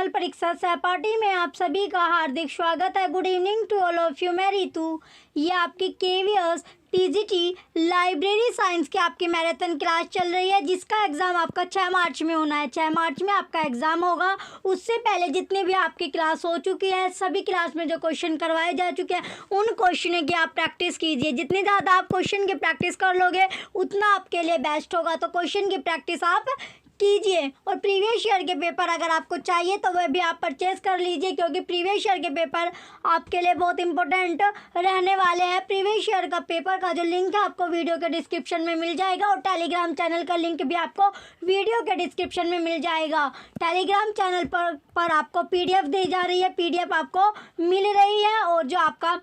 Channel परीक्षा सहपाठी में आप सभी का हार्दिक स्वागत है। Good evening to all of you. मैं रितु। ये आपकी केवीएस टीजीटी लाइब्रेरी साइंस की आपकी मैराथन क्लास चल रही है, जिसका एग्ज़ाम आपका 6 मार्च में होना है। 6 मार्च में आपका एग्ज़ाम होगा। उससे पहले जितनी भी आपकी क्लास हो चुकी है, सभी क्लास में जो क्वेश्चन करवाए जा चुके हैं, उन क्वेश्चन की आप प्रैक्टिस कीजिए। जितनी ज़्यादा आप क्वेश्चन की प्रैक्टिस कर लोगे, उतना आपके लिए बेस्ट होगा। तो क्वेश्चन की प्रैक्टिस आप कीजिए। और प्रीवियस ईयर के पेपर अगर आपको चाहिए तो वह भी आप परचेज़ कर लीजिए, क्योंकि प्रीवियस ईयर के पेपर आपके लिए बहुत इंपॉर्टेंट रहने वाले हैं। प्रीवियस ईयर का पेपर का जो लिंक है आपको वीडियो के डिस्क्रिप्शन में मिल जाएगा, और टेलीग्राम चैनल का लिंक भी आपको वीडियो के डिस्क्रिप्शन में मिल जाएगा। टेलीग्राम चैनल पर आपको PDF दी जा रही है, PDF आपको मिल रही है, और जो आपका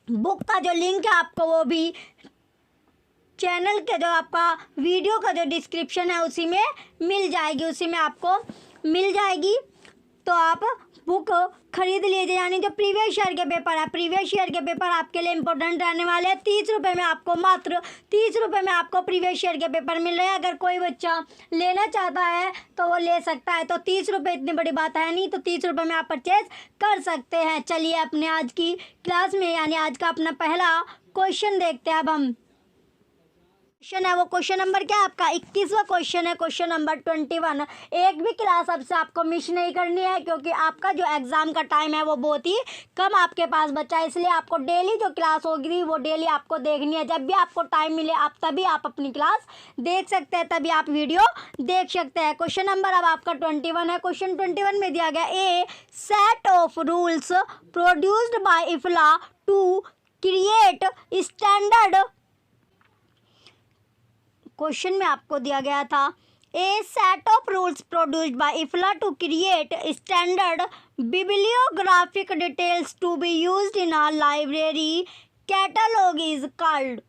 बुक का जो लिंक है आपको वो भी चैनल के जो आपका वीडियो का जो डिस्क्रिप्शन है उसी में मिल जाएगी, उसी में आपको मिल जाएगी। तो आप बुक खरीद लीजिए। यानी जो प्रीवियस ईयर के पेपर है, प्रीवियस ईयर के पेपर आपके लिए इंपॉर्टेंट रहने वाले हैं। 30 रुपये में आपको, मात्र 30 रुपये में आपको प्रीवियस ईयर के पेपर मिल रहे हैं। अगर कोई बच्चा लेना चाहता है तो वो ले सकता है। तो 30 रुपये इतनी बड़ी बात है नहीं, तो 30 रुपये में आप परचेज कर सकते हैं। चलिए अपने आज की क्लास में, यानी आज का अपना पहला क्वेश्चन देखते हैं। अब हम क्वेश्चन है वो क्वेश्चन नंबर क्या है आपका 21वां क्वेश्चन है, क्वेश्चन नंबर 21। एक भी क्लास अब से आपको मिस नहीं करनी है, क्योंकि आपका जो एग्ज़ाम का टाइम है वो बहुत ही कम आपके पास बचा है। इसलिए आपको डेली जो क्लास होगी वो डेली आपको देखनी है। जब भी आपको टाइम मिले आप तभी आप अपनी क्लास देख सकते हैं, तभी आप वीडियो देख सकते हैं। क्वेश्चन नंबर अब आपका 21 है। क्वेश्चन 21 में दिया गया, a set of rules produced by IFLA to create standard. Question में आपको दिया गया था, a set of rules produced by IFLA to create standard bibliographic details to be used in a library catalogue is called.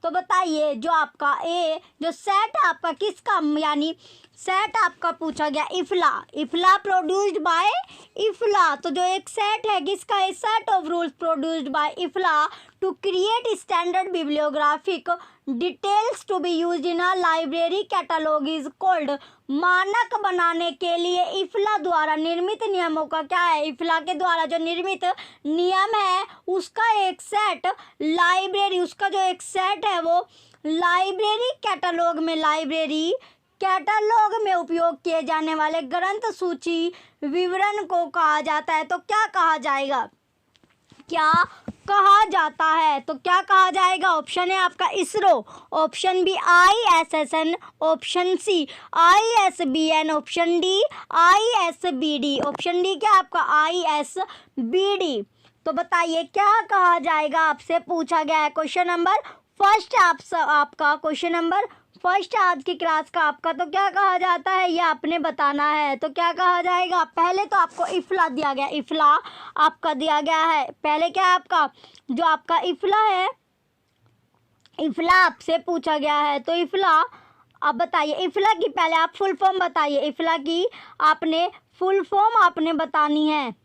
तो बताइए जो आपका ए जो सेट आपका किसका, यानी सेट आपका पूछा गया इफ्ला प्रोड्यूस्ड बाय इफ्ला। तो जो एक सेट है किसका है, set of rules produced by IFLA to create standard bibliographic details to be used in a library catalogue is called. मानक बनाने के लिए इफ्ला द्वारा निर्मित नियमों का क्या है, इफ्ला के द्वारा जो निर्मित नियम है उसका एक सेट लाइब्रेरी, उसका जो एक सेट है वो लाइब्रेरी कैटलॉग में उपयोग किए जाने वाले ग्रंथ सूची विवरण को कहा जाता है। तो क्या कहा जाएगा, क्या कहा जाता है, तो क्या कहा जाएगा। ऑप्शन है आपका ISRO, option B ISSN, option C ISBN, option D ISBD, option D क्या आपका ISBD। तो बताइए क्या कहा जाएगा, आपसे पूछा गया है। क्वेश्चन नंबर फर्स्ट आपका क्वेश्चन नंबर फर्स्ट आज की क्लास का आपका, तो क्या कहा जाता है ये आपने बताना है। तो क्या कहा जाएगा, पहले तो आपको इफ्ला दिया गया, इफ्ला आपका दिया गया है। पहले क्या है आपका, जो आपका इफ्ला है, इफ्ला आपसे पूछा गया है। तो इफ्ला अब बताइए, इफ्ला की पहले आप फुल फॉर्म बताइए। इफ्ला की आपने फुल फॉर्म आपने बतानी है।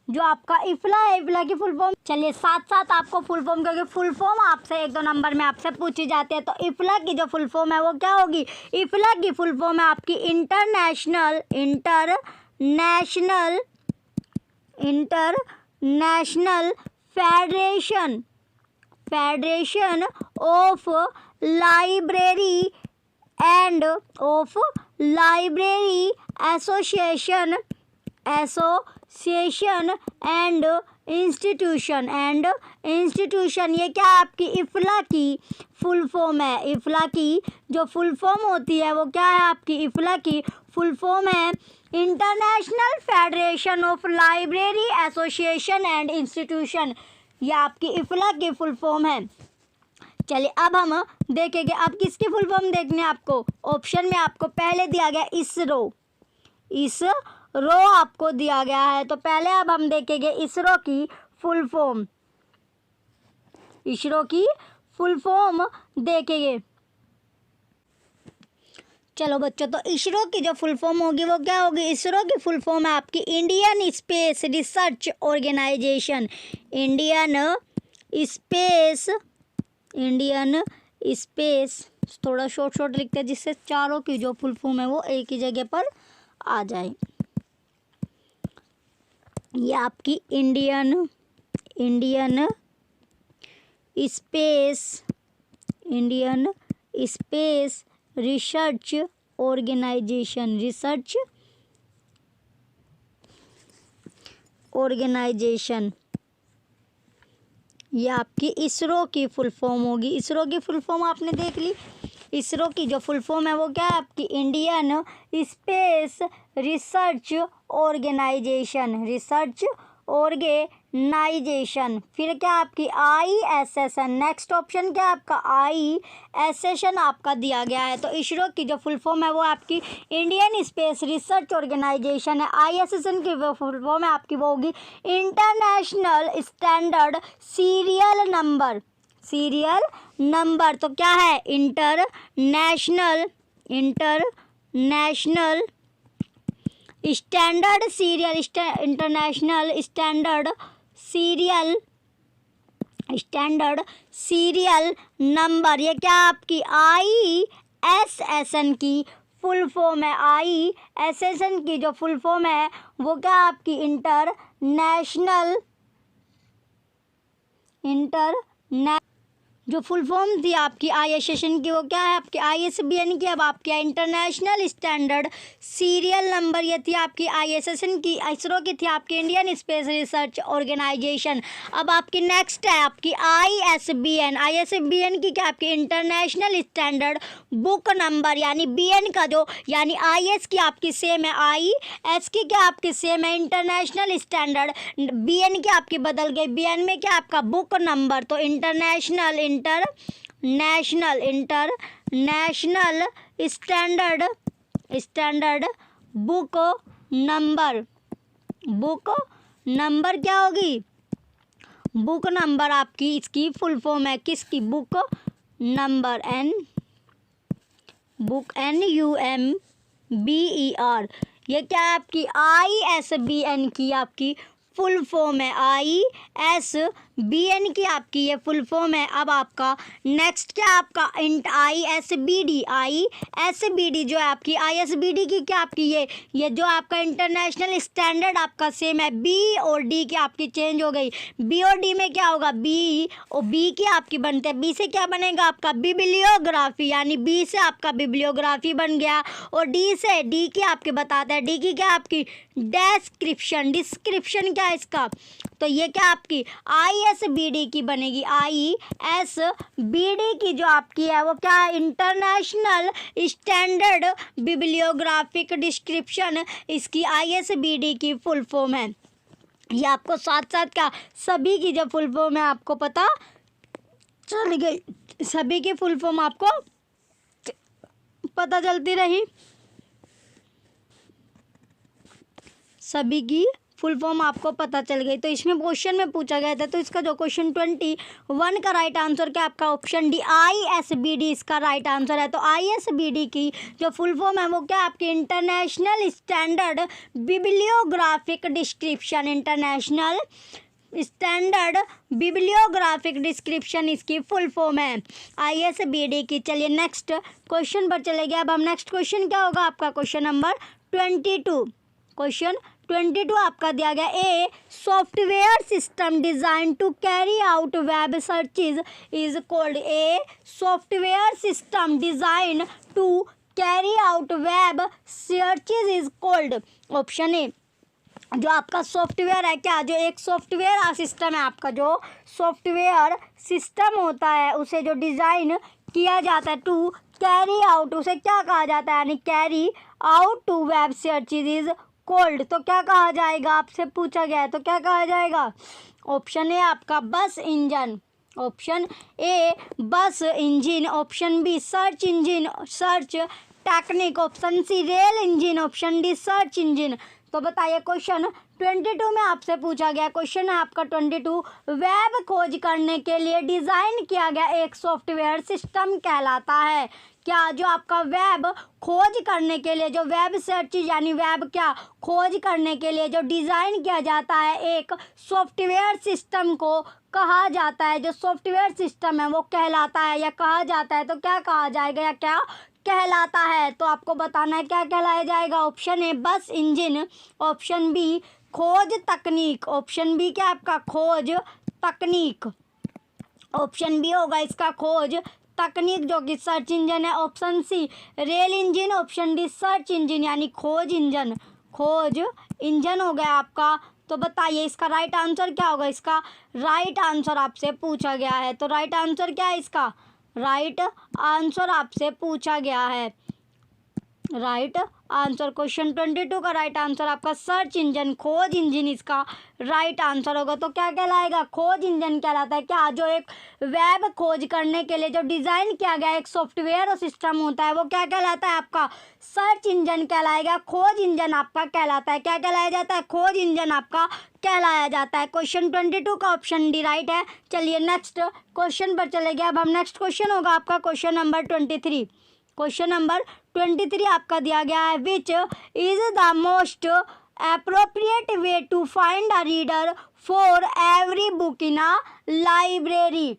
जो आपका इफ्ला है, इफ्ला की फुल फॉर्म, चलिए साथ साथ आपको फुल फॉर्म, क्योंकि फुल फॉर्म आपसे 1-2 नंबर में आपसे पूछी जाती है। तो इफ्ला की जो फुल फॉर्म है वो क्या होगी, इफ्ला की फुल फॉर्म है आपकी international federation of library end of library association and institution. ये क्या आपकी इफ्ला की फुल फॉर्म है। इफ्ला की जो फुल फॉर्म होती है वो क्या है आपकी, इफ्ला की फुल फॉर्म है international federation of library association and institution. ये आपकी इफ्ला की फुल फॉर्म है। चलिए अब हम देखेंगे, अब किसकी फुल फॉर्म देखने आपको। ऑप्शन में आपको पहले दिया गया इसरो आपको दिया गया है। तो पहले अब हम देखेंगे इसरो की फुल फॉर्म, इसरो की फुल फॉर्म देखेंगे। चलो बच्चों, तो इसरो की जो फुल फॉर्म होगी वो क्या होगी, इसरो की फुल फॉर्म है आपकी Indian space research organisation. Indian space थोड़ा शॉर्ट लिखते हैं, जिससे चारों की जो फुल फॉर्म है वो एक ही जगह पर आ जाए। ये आपकी इंडियन स्पेस रिसर्च ऑर्गेनाइजेशन, ये आपकी इसरो की फुल फॉर्म होगी। इसरो की फुल फॉर्म आपने देख ली। इसरो की जो फुल फॉर्म है वो क्या है आपकी, इंडियन स्पेस रिसर्च ऑर्गेनाइजेशन। फिर क्या आपकी ISSN, नेक्स्ट ऑप्शन क्या आपका ISSN आपका दिया गया है। तो इसरो की जो फुल फॉर्म है वो आपकी इंडियन स्पेस रिसर्च ऑर्गेनाइजेशन है। ISSN की वो फुल फॉर्म है आपकी वो होगी इंटरनेशनल स्टैंडर्ड सीरियल नंबर। तो क्या है, इंटरनेशनल स्टैंडर्ड सीरियल नंबर। ये क्या आपकी ISSN की फुल फॉर्म है। ISSN की जो फुल फॉर्म है वो क्या आपकी इंटरनेशनल जो फुल फॉर्म थी आपकी ISSN की वो क्या है आपकी ISBN की। अब आपकी इंटरनेशनल स्टैंडर्ड सीरियल नंबर, ये थी आपकी ISSN की। इसरो की थी आपकी इंडियन स्पेस रिसर्च ऑर्गेनाइजेशन। अब आपकी नेक्स्ट है आपकी ISBN की क्या आपकी इंटरनेशनल स्टैंडर्ड बुक नंबर, यानी BN का जो, यानी IS की आपकी सेम है, IS की क्या आपकी सेम है, इंटरनेशनल स्टैंडर्ड। BN की आपकी बदल गई, BN में क्या आपका बुक नंबर। तो इंटरनेशनल स्टैंडर्ड बुक नंबर क्या होगी, बुक नंबर आपकी इसकी फुल फॉर्म है किसकी, बुक नंबर, NUMBER। ये क्या है आपकी ISBN की आपकी फुल फॉर्म है, ISBN की आपकी ये फुल फॉर्म है। अब आपका नेक्स्ट क्या आपका ISBD जो है आपकी ISBD की क्या आपकी ये जो आपका इंटरनेशनल स्टैंडर्ड आपका सेम है। B और D की आपकी चेंज हो गई। B और D में क्या होगा, B और B की आपकी बनते हैं। B से क्या बनेगा आपका बिब्लियोग्राफी, यानी B से आपका बिब्लियोग्राफी बन गया। और D से D की आपके बताते हैं, D की क्या आपकी डिस्क्रिप्शन क्या है इसका। तो ये क्या आपकी ISBD की बनेगी। ISBD की जो आपकी है वो क्या है, इंटरनेशनल स्टैंडर्ड बिब्लियोग्राफिक डिस्क्रिप्शन, इसकी ISBD की फुल फॉर्म है। ये आपको साथ साथ क्या सभी की जो फुल फॉर्म है आपको पता चल गई, सभी की फुल फॉर्म आपको पता चलती रही, सभी की फुल फॉर्म आपको पता चल गई। तो इसमें क्वेश्चन में पूछा गया था, तो इसका जो क्वेश्चन 21 का राइट आंसर क्या आपका ऑप्शन डी ISBD इसका राइट आंसर है। तो ISBD की जो फुल फॉर्म है वो क्या आपकी international standard bibliographic description, international standard bibliographic description इसकी फुल फॉर्म है ISBD की। चलिए नेक्स्ट क्वेश्चन पर चले गए। अब हम नेक्स्ट क्वेश्चन क्या होगा आपका, क्वेश्चन नंबर 22। क्वेश्चन 22 आपका दिया गया, a software system design to carry out web searches is called, a software system design to carry out web searches is called. Option A, जो आपका सॉफ्टवेयर है क्या, जो एक सॉफ्टवेयर सिस्टम है आपका, जो सॉफ्टवेयर सिस्टम होता है उसे जो डिज़ाइन किया जाता है टू कैरी आउट, उसे क्या कहा जाता है, यानी carry out to web searches is called. तो क्या कहा जाएगा, आपसे पूछा गया है तो क्या कहा जाएगा। ऑप्शन ए आपका बस engine, option A bus engine, option B search engine, search technique, option C rail engine, option D search engine. तो बताइए क्वेश्चन 22 में आपसे पूछा गया, क्वेश्चन है आपका 22, वेब खोज करने के लिए डिज़ाइन किया गया एक सॉफ्टवेयर सिस्टम कहलाता है क्या। जो आपका वेब खोज करने के लिए, जो वेब सर्च यानी वेब क्या खोज करने के लिए जो डिज़ाइन किया जाता है एक सॉफ्टवेयर सिस्टम को कहा जाता है, जो सॉफ्टवेयर सिस्टम है वो कहलाता है या कहा जाता है, तो क्या कहा जाएगा या क्या कहलाता है? तो आपको बताना है क्या कहलाया जाएगा। Option A bus engine, option B खोज तकनीक, ऑप्शन बी क्या आपका खोज तकनीक, ऑप्शन बी होगा इसका खोज तकनीक जो कि सर्च इंजन है, option C rail engine, option D search engine यानी खोज इंजन, खोज इंजन हो गया आपका। तो बताइए इसका राइट आंसर क्या होगा। इसका राइट आंसर आपसे पूछा गया है, तो राइट आंसर क्या है इसका, राइट आंसर आपसे पूछा गया है। राइट आंसर क्वेश्चन 22 का राइट आंसर आपका सर्च इंजन, खोज इंजन इसका राइट आंसर होगा। तो क्या कहलाएगा, खोज इंजन कहलाता है क्या, जो एक वेब खोज करने के लिए जो डिज़ाइन किया गया एक सॉफ्टवेयर और सिस्टम होता है वो क्या कहलाता है आपका, सर्च इंजन कहलाएगा। खोज इंजन आपका कहलाता है, क्या कहलाया जाता है, खोज इंजन आपका कहलाया जाता है। क्वेश्चन 22 का ऑप्शन डी राइट है। चलिए नेक्स्ट क्वेश्चन पर चले गए। अब हम नेक्स्ट क्वेश्चन होगा आपका क्वेश्चन नंबर 23। क्वेश्चन नंबर 23 आपका दिया गया है, which is the most appropriate way to find a reader for every book in a library,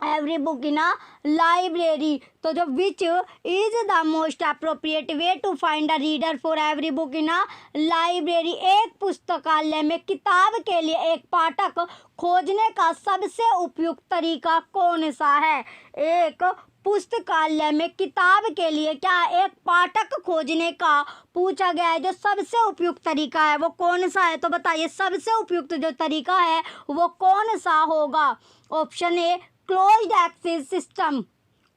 every book in a library. तो जो which is the most appropriate way to find a reader for every book in a library, एक पुस्तकालय में किताब के लिए एक पाठक खोजने का सबसे उपयुक्त तरीका कौन सा है। एक पुस्तकालय में किताब के लिए क्या एक पाठक खोजने का पूछा गया है, जो सबसे उपयुक्त तरीका है वो कौन सा है। तो बताइए सबसे उपयुक्त जो तरीका है वो कौन सा होगा। Option A closed access system,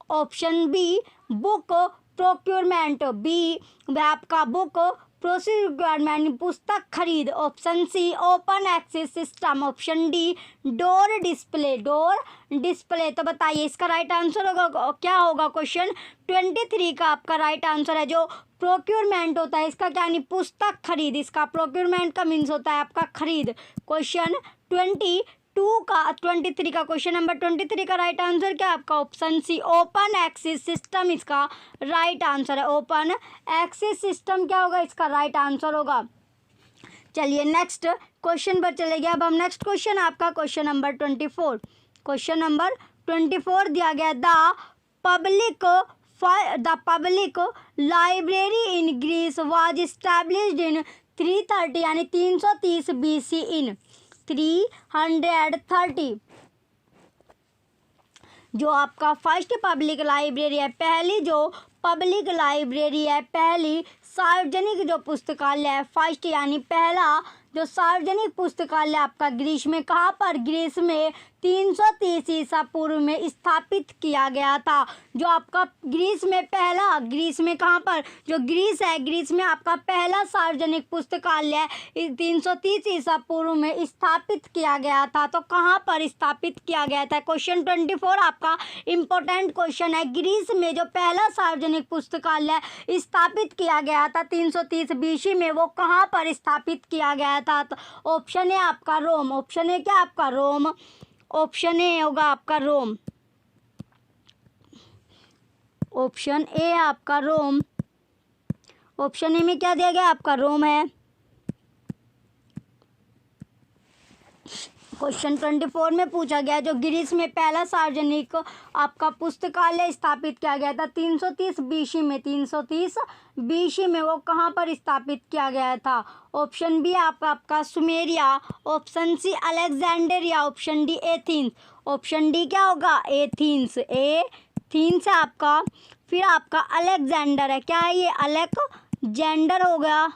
option B book procurement, B आपका बुक प्रोक्योरमेंट पुस्तक खरीद, option C open access system, option D door display, door display. तो बताइए इसका राइट आंसर होगा क्या होगा। क्वेश्चन 23 का आपका राइट आंसर है जो प्रोक्योरमेंट होता है इसका क्या यानी पुस्तक खरीद, इसका प्रोक्योरमेंट का मीन्स होता है आपका खरीद। क्वेश्चन 23 का क्वेश्चन नंबर 23 का राइट आंसर क्या आपका, option C open access system इसका राइट आंसर है। ओपन एक्सेस सिस्टम क्या होगा इसका राइट आंसर होगा। चलिए नेक्स्ट क्वेश्चन पर चले गए। अब हम नेक्स्ट क्वेश्चन आपका क्वेश्चन नंबर 24, क्वेश्चन नंबर 24 दिया गया, the public library in Greece was established in 330 यानी 330 BC इन 330। जो आपका फर्स्ट पब्लिक लाइब्रेरी है, पहली जो पब्लिक लाइब्रेरी है, पहली सार्वजनिक जो पुस्तकालय है, फर्स्ट यानी पहला जो सार्वजनिक पुस्तकालय आपका ग्रीस में कहाँ पर, ग्रीस में 330 ईसा पूर्व में स्थापित किया गया था। जो आपका ग्रीस में पहला, ग्रीस में कहाँ पर, जो ग्रीस है ग्रीस में आपका पहला सार्वजनिक पुस्तकालय 330 ईसा पूर्व में स्थापित किया गया था। तो कहाँ पर स्थापित किया गया था। क्वेश्चन 24 आपका इम्पोर्टेंट क्वेश्चन है। ग्रीस में जो पहला सार्वजनिक पुस्तकालय स्थापित किया गया था 330 BC में, वो कहाँ पर स्थापित किया गया था। तो ऑप्शन है आपका रोम, ऑप्शन है क्या आपका रोम, ऑप्शन ए होगा आपका रोम, ऑप्शन ए आपका रोम, ऑप्शन ए में क्या दिया गया आपका रोम है। क्वेश्चन 24 में पूछा गया जो ग्रीस में पहला सार्वजनिक आपका पुस्तकालय स्थापित किया गया था 330 BC में, 330 BC में वो कहाँ पर स्थापित किया गया था। ऑप्शन बी आपका Sumeria, option C Alexandria, option D Athens, option D क्या होगा एथेंस, एथेंस है आपका। फिर आपका अलेक्जेंडर है, क्या है ये अलेक्जेंडर हो गया,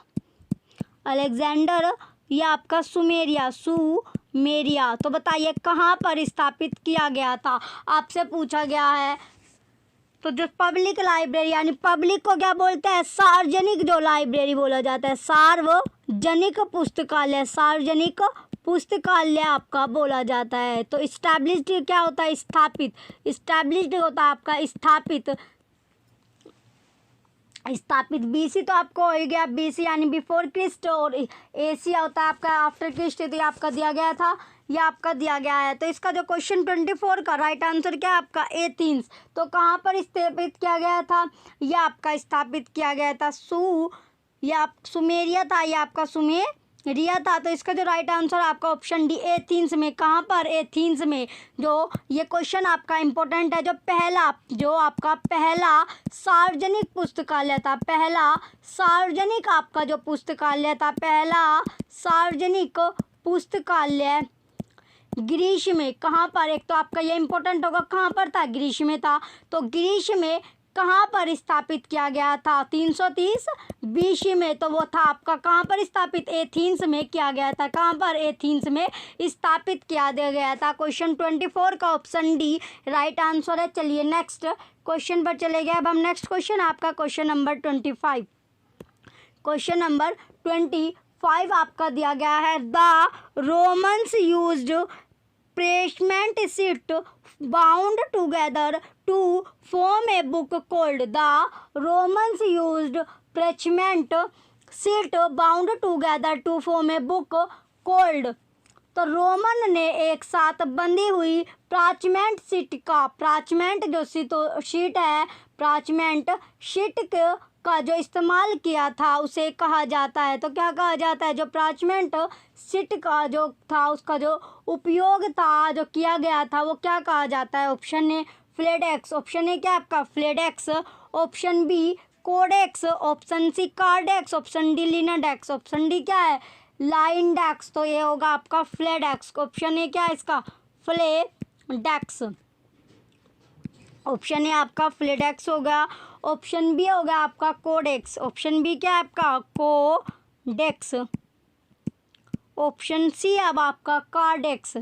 अलेक्जेंडर, ये आपका सुमेरिया, सुमेरिया। तो बताइए कहाँ पर स्थापित किया गया था, आपसे पूछा गया है। तो जो पब्लिक लाइब्रेरी यानी पब्लिक को क्या बोलते हैं, सार्वजनिक जो लाइब्रेरी बोला जाता है, सार्वजनिक पुस्तकालय, सार्वजनिक पुस्तकालय आपका बोला जाता है। तो इस्टेब्लिश्ड क्या होता है, स्थापित, इस्टेब्लिश्ड होता है आपका स्थापित, स्थापित। BC तो आपको हो गया, BC यानी बिफोर क्रिस्ट, और एशिया होता है आपका आफ्टर क्रिस्ट, तो आपका दिया गया था, यह आपका दिया गया है। तो इसका जो क्वेश्चन 24 का राइट आंसर क्या है आपका एथेंस। तो कहाँ पर स्थापित किया गया था, यह आपका स्थापित किया गया था या सुमेरिया था, यह आपका रिया था। तो इसका जो राइट आंसर आपका ऑप्शन डी एथेंस में। कहाँ पर? एथेंस में। जो ये क्वेश्चन आपका इम्पोर्टेंट है। जो आपका पहला सार्वजनिक पुस्तकालय था, पहला सार्वजनिक आपका जो पुस्तकालय था, पहला सार्वजनिक पुस्तकालय ग्रीस में। कहाँ पर? एक तो आपका ये इम्पोर्टेंट होगा, कहाँ पर था? ग्रीस में था। तो ग्रीस में कहाँ पर स्थापित किया गया था? 330 बीसी में। तो वो था आपका कहाँ पर स्थापित? एथेंस में किया गया था। कहाँ पर? एथेंस में स्थापित किया गया था। क्वेश्चन 24 का ऑप्शन डी राइट आंसर है। चलिए नेक्स्ट क्वेश्चन पर चले गए। अब हम नेक्स्ट क्वेश्चन आपका क्वेश्चन नंबर 25। क्वेश्चन नंबर 25 आपका दिया गया है। The Romans used parchment sheet bound together to form a book called the Romans used parchment sheet bound together to form a book called। तो रोमन ने एक साथ बंधी हुई प्राचमेंट जो शीट है, प्राचमेंट शीट का जो इस्तेमाल किया था उसे कहा जाता है। तो क्या कहा जाता है? जो प्राचमेंट शीट का जो था उसका जो उपयोग था, जो किया गया था, वो क्या कहा जाता है? ऑप्शन ए फ्लेडेक्स, ऑप्शन ए क्या आपका? Fledex, option B codex, option C kardex, option D linedex, option D क्या है? लाइनडेक्स। तो ये होगा आपका फ्लेडेक्स। ऑप्शन ए क्या है इसका? फ्लेडेक्स। ऑप्शन ए आपका फ्लेडेक्स होगा। ऑप्शन बी होगा आपका कोडेक्स, ऑप्शन बी क्या है आपका? कोडेक्स। ऑप्शन सी अब आपका कार्डेक्स,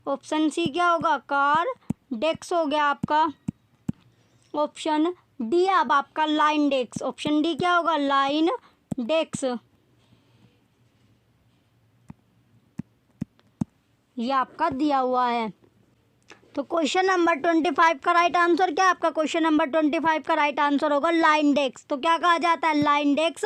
ऑप्शन सी क्या होगा? कार्डेक्स हो गया आपका। ऑप्शन डी अब आपका लाइनडेक्स, ऑप्शन डी क्या होगा? लाइनडेक्स। ये आपका दिया हुआ है। तो क्वेश्चन नंबर 25 का राइट आंसर क्या है आपका? क्वेश्चन नंबर 25 का राइट आंसर होगा लाइनडेक्स। तो क्या कहा जाता है? लाइनडेक्स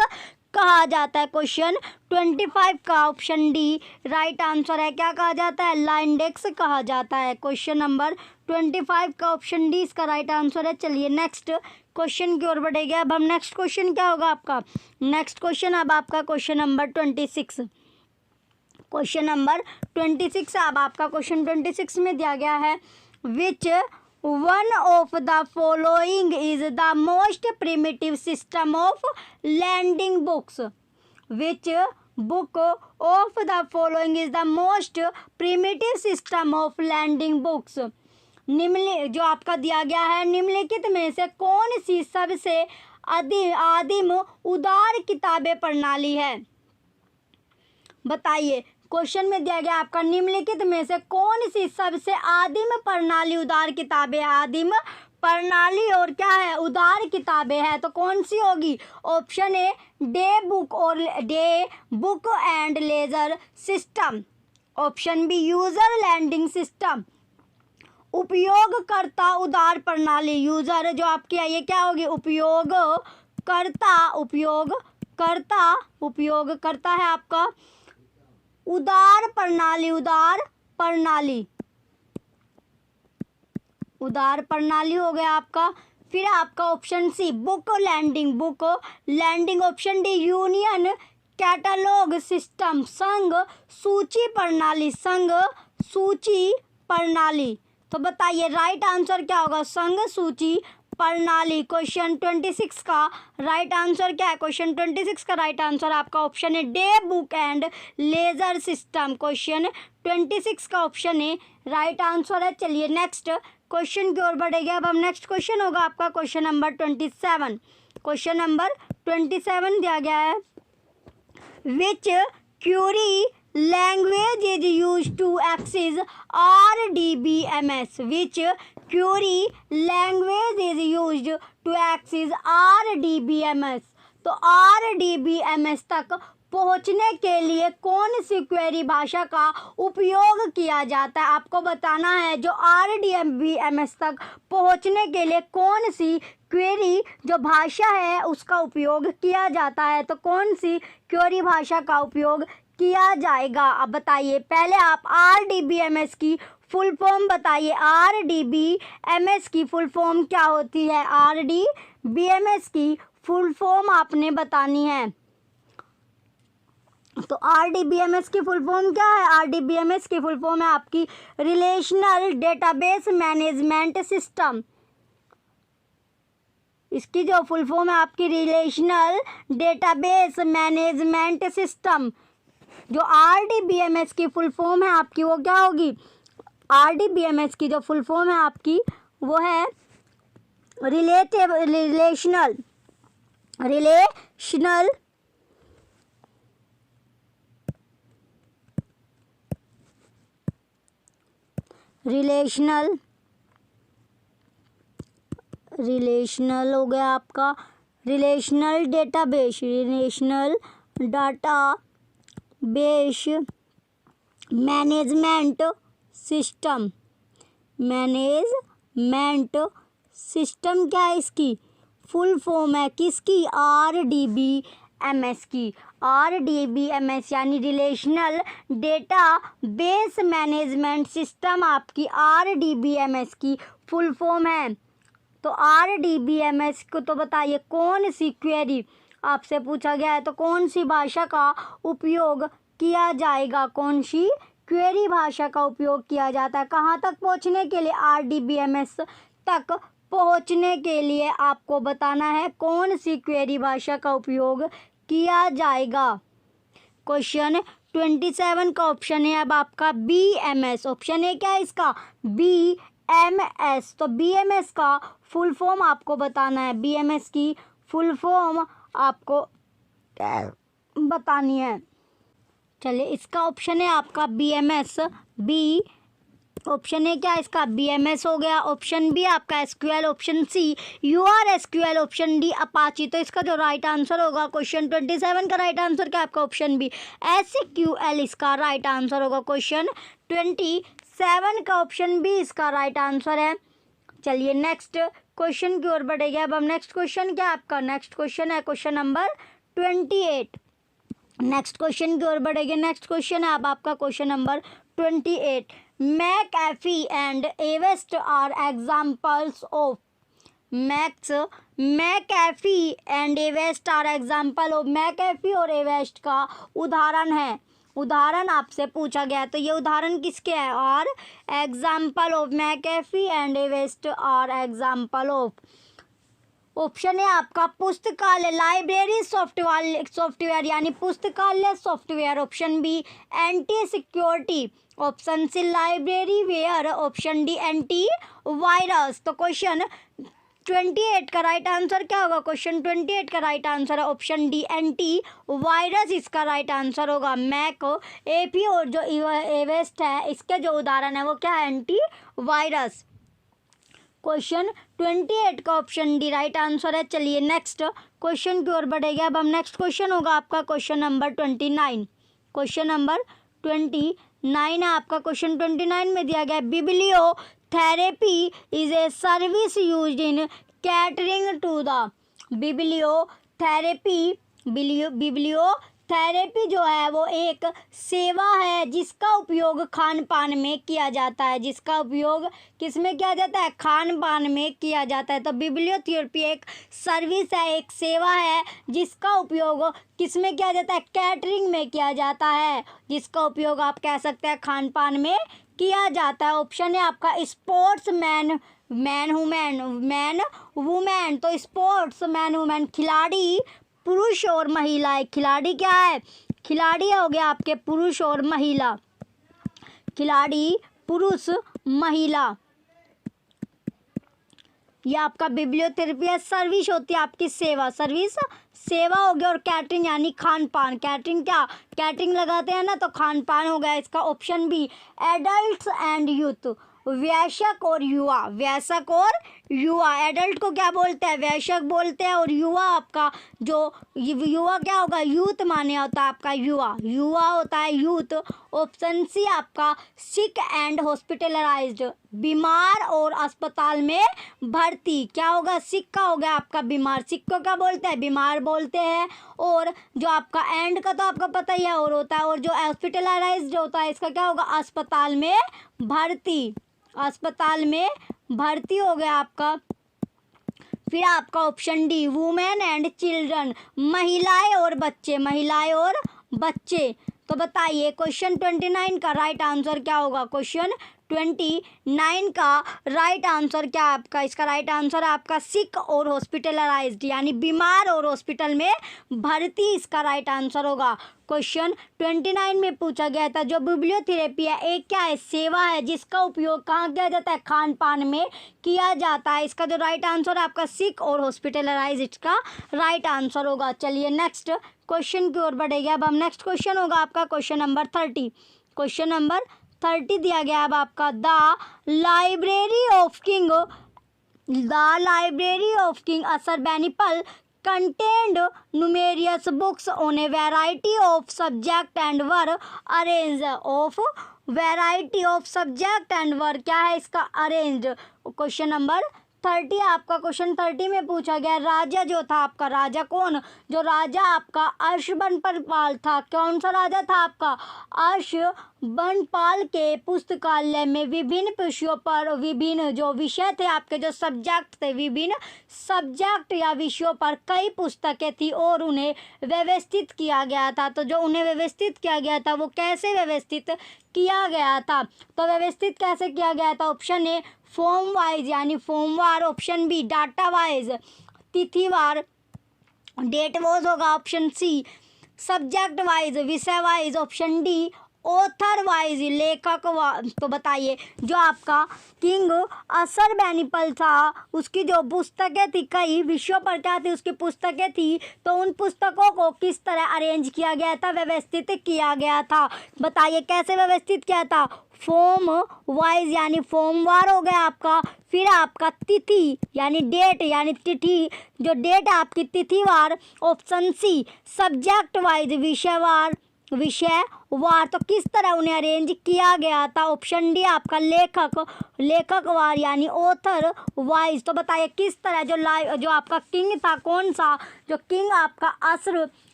कहा जाता है। क्वेश्चन 25 का ऑप्शन डी राइट आंसर है। क्या कहा जाता है? लाइनडेक्स कहा जाता है। क्वेश्चन नंबर 25 का ऑप्शन डी इसका राइट आंसर है। चलिए नेक्स्ट क्वेश्चन की ओर बढ़ेंगे। अब हम नेक्स्ट क्वेश्चन क्या होगा आपका? नेक्स्ट क्वेश्चन अब आपका क्वेश्चन नंबर 26। क्वेश्चन नंबर 26 अब आपका क्वेश्चन 26 में दिया गया है। Which one of the following is the most primitive system of landing books? Which book of the following is the most primitive system of landing books? निम्न जो आपका दिया गया है, निम्नलिखित में से कौन सी सबसे आदिम उदार किताबें प्रणाली है? बताइए। क्वेश्चन में दिया गया आपका निम्नलिखित में से कौन सी सबसे आदिम प्रणाली उदार किताबें? आदिम प्रणाली और क्या है? उदार किताबें हैं। तो कौन सी होगी? Option A day book and ledger system, option B user landing system. उपयोगकर्ता उदार प्रणाली, यूजर जो आपकी है ये क्या होगी? उपयोगकर्ता है आपका उदार प्रणाली हो गया आपका। फिर आपका option C book landing, option D union catalogue system, संघ सूची प्रणाली। तो बताइए राइट आंसर क्या होगा? संघ सूची प्रणाली। क्वेश्चन 26 का राइट आंसर क्या है? क्वेश्चन 26 का राइट आंसर आपका ऑप्शन है day book and ledger system. Question 26 का ऑप्शन है राइट आंसर है। चलिए नेक्स्ट क्वेश्चन की ओर बढ़ेंगे। अब हम नेक्स्ट क्वेश्चन होगा आपका क्वेश्चन नंबर 27। क्वेश्चन नंबर 27 दिया गया है। Which query language is use to access RDBMS? Which query language is use to access RDBMS? तो RDBMS तक पहुंचने के लिए कौन सी क्वेरी भाषा का उपयोग किया जाता है? आपको बताना है जो RDBMS तक पहुंचने के लिए कौन सी क्वेरी जो भाषा है उसका उपयोग किया जाता है। तो कौन सी क्वेरी भाषा का उपयोग किया जाएगा? अब बताइए। पहले आप RDBMS की फुल फॉर्म बताइए। RDBMS की फुल फॉर्म क्या होती है? RDBMS की फुल फॉर्म आपने बतानी है। तो आरडीबीएमएस की फुल फॉर्म क्या है? आरडीबीएमएस की फुल फॉर्म है आपकी रिलेशनल डेटाबेस मैनेजमेंट सिस्टम। इसकी जो फुल फॉर्म है आपकी रिलेशनल डेटाबेस मैनेजमेंट सिस्टम। जो आरडीबीएमएस की फुल फॉर्म है आपकी वो क्या होगी? आरडीबीएमएस की जो फुल फॉर्म है आपकी वो है रिलेशनल हो गया आपका रिलेशनल डेटाबेस मैनेजमेंट सिस्टम क्या है? इसकी फुल फॉर्म है किसकी? आरडीबीएमएस की। आरडीबीएमएस यानी relational data base management system आपकी आरडीबीएमएस की फुल फॉर्म है। तो आरडीबीएमएस को तो बताइए कौन सी क्वेरी आपसे पूछा गया है, तो कौन सी भाषा का उपयोग किया जाएगा? कौन सी क्वेरी भाषा का उपयोग किया जाता है? कहाँ तक पहुँचने के लिए? आरडीबीएमएस तक पहुँचने के लिए आपको बताना है कौन सी क्वेरी भाषा का उपयोग किया जाएगा। क्वेश्चन 27 का ऑप्शन है अब आपका बीएमएस। ऑप्शन है क्या है इसका? बीएमएस। तो बीएमएस का फुल फॉर्म आपको बताना है। बीएमएस की फुल फॉर्म आपको बतानी है। चलिए, इसका ऑप्शन है आपका बीएमएस। बी ऑप्शन है क्या इसका? बीएमएस हो गया। ऑप्शन बी आपका SQL. Option C URSQL. Option D Apache. तो इसका जो राइट आंसर होगा क्वेश्चन 27 का राइट आंसर क्या आपका? ऑप्शन बी एसक्यूएल इसका राइट आंसर होगा। क्वेश्चन 27 का ऑप्शन बी इसका राइट आंसर है। चलिए नेक्स्ट क्वेश्चन की ओर बढ़ेगा। अब हम नेक्स्ट क्वेश्चन क्या आपका? नेक्स्ट क्वेश्चन है क्वेश्चन नंबर 28। नेक्स्ट क्वेश्चन की ओर बढ़ेंगे। नेक्स्ट क्वेश्चन है अब आपका question number 28। McAfee and Avast are examples of McAfee and Avast are example of. McAfee और एवेस्ट का उदाहरण है। उदाहरण आपसे पूछा गया है, तो ये उदाहरण किसके हैं? और example of McAfee and Avast are example of. Option है आपका पुस्तकालय लाइब्रेरी सॉफ्टवेयर यानी पुस्तकालय software. Option B anti security. Option C library ware. Option D antivirus. तो क्वेश्चन 28 का राइट आंसर क्या होगा? क्वेश्चन 28 का राइट आंसर है ऑप्शन डी एंटी वायरस इसका राइट आंसर होगा। मैक एपी और जो एवेस्ट है इसके जो उदाहरण है वो क्या है? Anti virus. क्वेश्चन 28 का ऑप्शन डी राइट आंसर है। चलिए नेक्स्ट क्वेश्चन की ओर बढ़ेगा। अब हम नेक्स्ट क्वेश्चन होगा आपका क्वेश्चन नंबर 29। क्वेश्चन नंबर 29 है आपका। क्वेश्चन 29 में दिया गया bibliotherapy is a service used in catering to the. Bibliotherapy जो है वो एक सेवा है जिसका उपयोग खान पान में किया जाता है। जिसका उपयोग किस में किया जाता है? खान पान में किया जाता है। तो बिब्लियोथेरेपी एक सर्विस है, एक सेवा है जिसका उपयोग किस में किया जाता है? कैटरिंग में किया जाता है। जिसका उपयोग आप कह सकते हैं खान पान में किया जाता है। ऑप्शन है आपका स्पोर्ट्स मैन वुमेन। तो स्पोर्ट्स मैन वुमेन खिलाड़ी पुरुष और महिलाएं। खिलाड़ी क्या है? खिलाड़ी हो गया आपके पुरुष और महिला। खिलाड़ी पुरुष महिला। यह आपका बिब्लियोथेरेपी है। सर्विस होती है आपकी सेवा। सेवा हो गया। और कैटरिंग यानी खान पान। कैटरिंग क्या? कैटरिंग लगाते हैं ना, तो खान पान हो गया इसका। Option B adults and youth. वयस्क और युवा। एडल्ट को क्या बोलते हैं? वयस्क बोलते हैं। और युवा आपका जो युवा क्या होगा? यूथ माने होता है आपका युवा होता है यूथ। ऑप्शन सी आपका सिक एंड हॉस्पिटलाइज्ड। बीमार और अस्पताल में भर्ती। क्या होगा? सिक का हो गया आपका बीमार। सिक को क्या बोलते हैं? बीमार बोलते हैं। और जो आपका एंड का तो आपको पता ही है और होता है। और जो हॉस्पिटलाइज्ड होता है इसका क्या होगा? अस्पताल में भर्ती। अस्पताल में भर्ती हो गया आपका। फिर आपका option D women and children. महिलाएं और बच्चे। बच्चे। तो बताइए क्वेश्चन 29 का राइट आंसर क्या होगा? क्वेश्चन 29 का राइट आंसर क्या आपका? इसका राइट आंसर आपका सिक और हॉस्पिटलाइज्ड, यानी बीमार और हॉस्पिटल में भर्ती, इसका राइट आंसर होगा। क्वेश्चन 29 में पूछा गया था जो बिब्लियोथेरेपी है एक क्या है? सेवा है जिसका उपयोग कहाँ किया जाता है? खान पान में किया जाता है। इसका जो राइट आंसर है आपका सिक और हॉस्पिटलाइज्ड, इसका राइट आंसर होगा। चलिए नेक्स्ट क्वेश्चन की ओर बढ़ेगा। अब हम नेक्स्ट क्वेश्चन होगा आपका क्वेश्चन नंबर 30। क्वेश्चन नंबर 30 दिया गया अब आपका the library of King Ashurbanipal contained numerous books on a variety of subject and were arranged of variety of subject and were क्या है इसका? arranged। क्वेश्चन नंबर 30 आपका क्वेश्चन 30 में पूछा गया राजा जो था आपका, राजा कौन? जो राजा आपका अश्वबनपाल था। कौन सा राजा था आपका? अश्वबनपाल के पुस्तकालय में विभिन्न विषयों पर विभिन्न जो विषय थे आपके, जो सब्जेक्ट थे, विभिन्न सब्जेक्ट या विषयों पर कई पुस्तकें थी और उन्हें व्यवस्थित किया गया था। तो जो उन्हें व्यवस्थित किया गया था वो कैसे व्यवस्थित किया गया था? तो व्यवस्थित कैसे किया गया था? ऑप्शन ए फॉर्म वाइज यानी फॉर्मवार, ऑप्शन बी डाटा वाइज तिथिवार डेट वाइज होगा, ऑप्शन सी सब्जेक्ट वाइज विषय wise, option D author wise लेखक वाइज। तो बताइए जो आपका किंग असरबैनिपल था उसकी जो पुस्तकें थी कई विषयों पर क्या थी उसकी पुस्तकें थी, तो उन पुस्तकों को किस तरह अरेंज किया गया था? व्यवस्थित किया गया था। बताइए कैसे व्यवस्थित किया था? फॉर्म वाइज यानी फॉर्मवार हो गया आपका, फिर आपका तिथि यानी डेट यानी तिथि, जो डेट आपकी तिथिवार, ऑप्शन सी सब्जेक्ट वाइज विषयवार। तो किस तरह उन्हें अरेंज किया गया था? ऑप्शन डी आपका लेखकवार यानी ऑथर वाइज। तो बताइए किस तरह जो आपका किंग था कौन सा? जो किंग आपका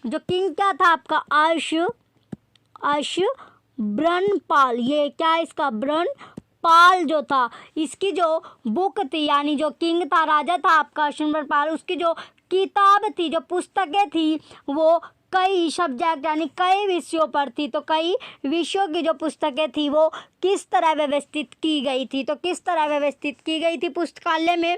जो किंग क्या था आपका? अश्वबनपाल। ये क्या इसका? ब्रनपाल जो था, इसकी जो बुक थी यानी जो किंग था राजा था आपका अश्वबनपाल, उसकी जो किताब थी जो पुस्तकें थी वो कई सब्जेक्ट यानी कई विषयों पर थी। तो कई विषयों की जो पुस्तकें थी वो किस तरह व्यवस्थित की गई थी? तो किस तरह व्यवस्थित की गई थी पुस्तकालय में,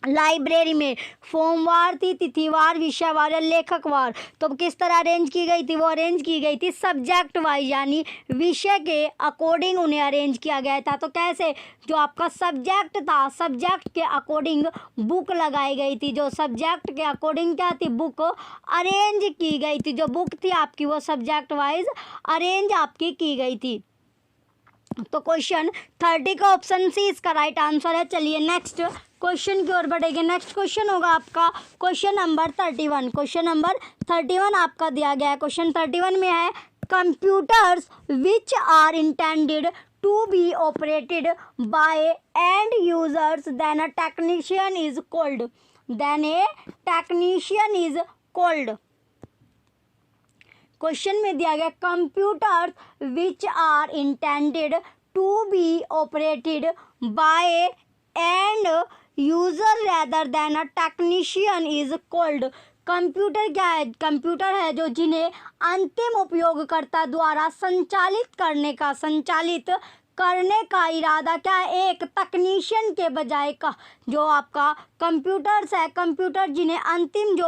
लाइब्रेरी में? फॉर्मवार थी, तिथिवार, विषयवार या लेखकवार। तो किस तरह अरेंज की गई थी? वो अरेंज की गई थी सब्जेक्ट वाइज यानी विषय के अकॉर्डिंग उन्हें अरेंज किया गया था। तो कैसे? जो आपका सब्जेक्ट था सब्जेक्ट के अकॉर्डिंग बुक लगाई गई थी। जो सब्जेक्ट के अकॉर्डिंग क्या थी? बुक अरेंज की गई थी। जो बुक थी आपकी वो सब्जेक्ट वाइज अरेंज आपकी की गई थी। तो क्वेश्चन 30 का ऑप्शन सी इसका राइट आंसर है। चलिए नेक्स्ट क्वेश्चन की ओर बढ़ेंगे। नेक्स्ट क्वेश्चन होगा आपका क्वेश्चन नंबर 31। क्वेश्चन नंबर 31 आपका दिया गया है। क्वेश्चन 31 में है computers which are intended to be operated by end users than a technician is called. Question में दिया गया computers which are intended to be operated by end user rather than a technician is called. Computer क्या है? Computer है जो जिन्हें अंतिम उपयोगकर्ता द्वारा संचालित करने का इरादा क्या है? एक तकनीशियन के बजाय का जो आपका कंप्यूटर्स है, कंप्यूटर जिन्हें अंतिम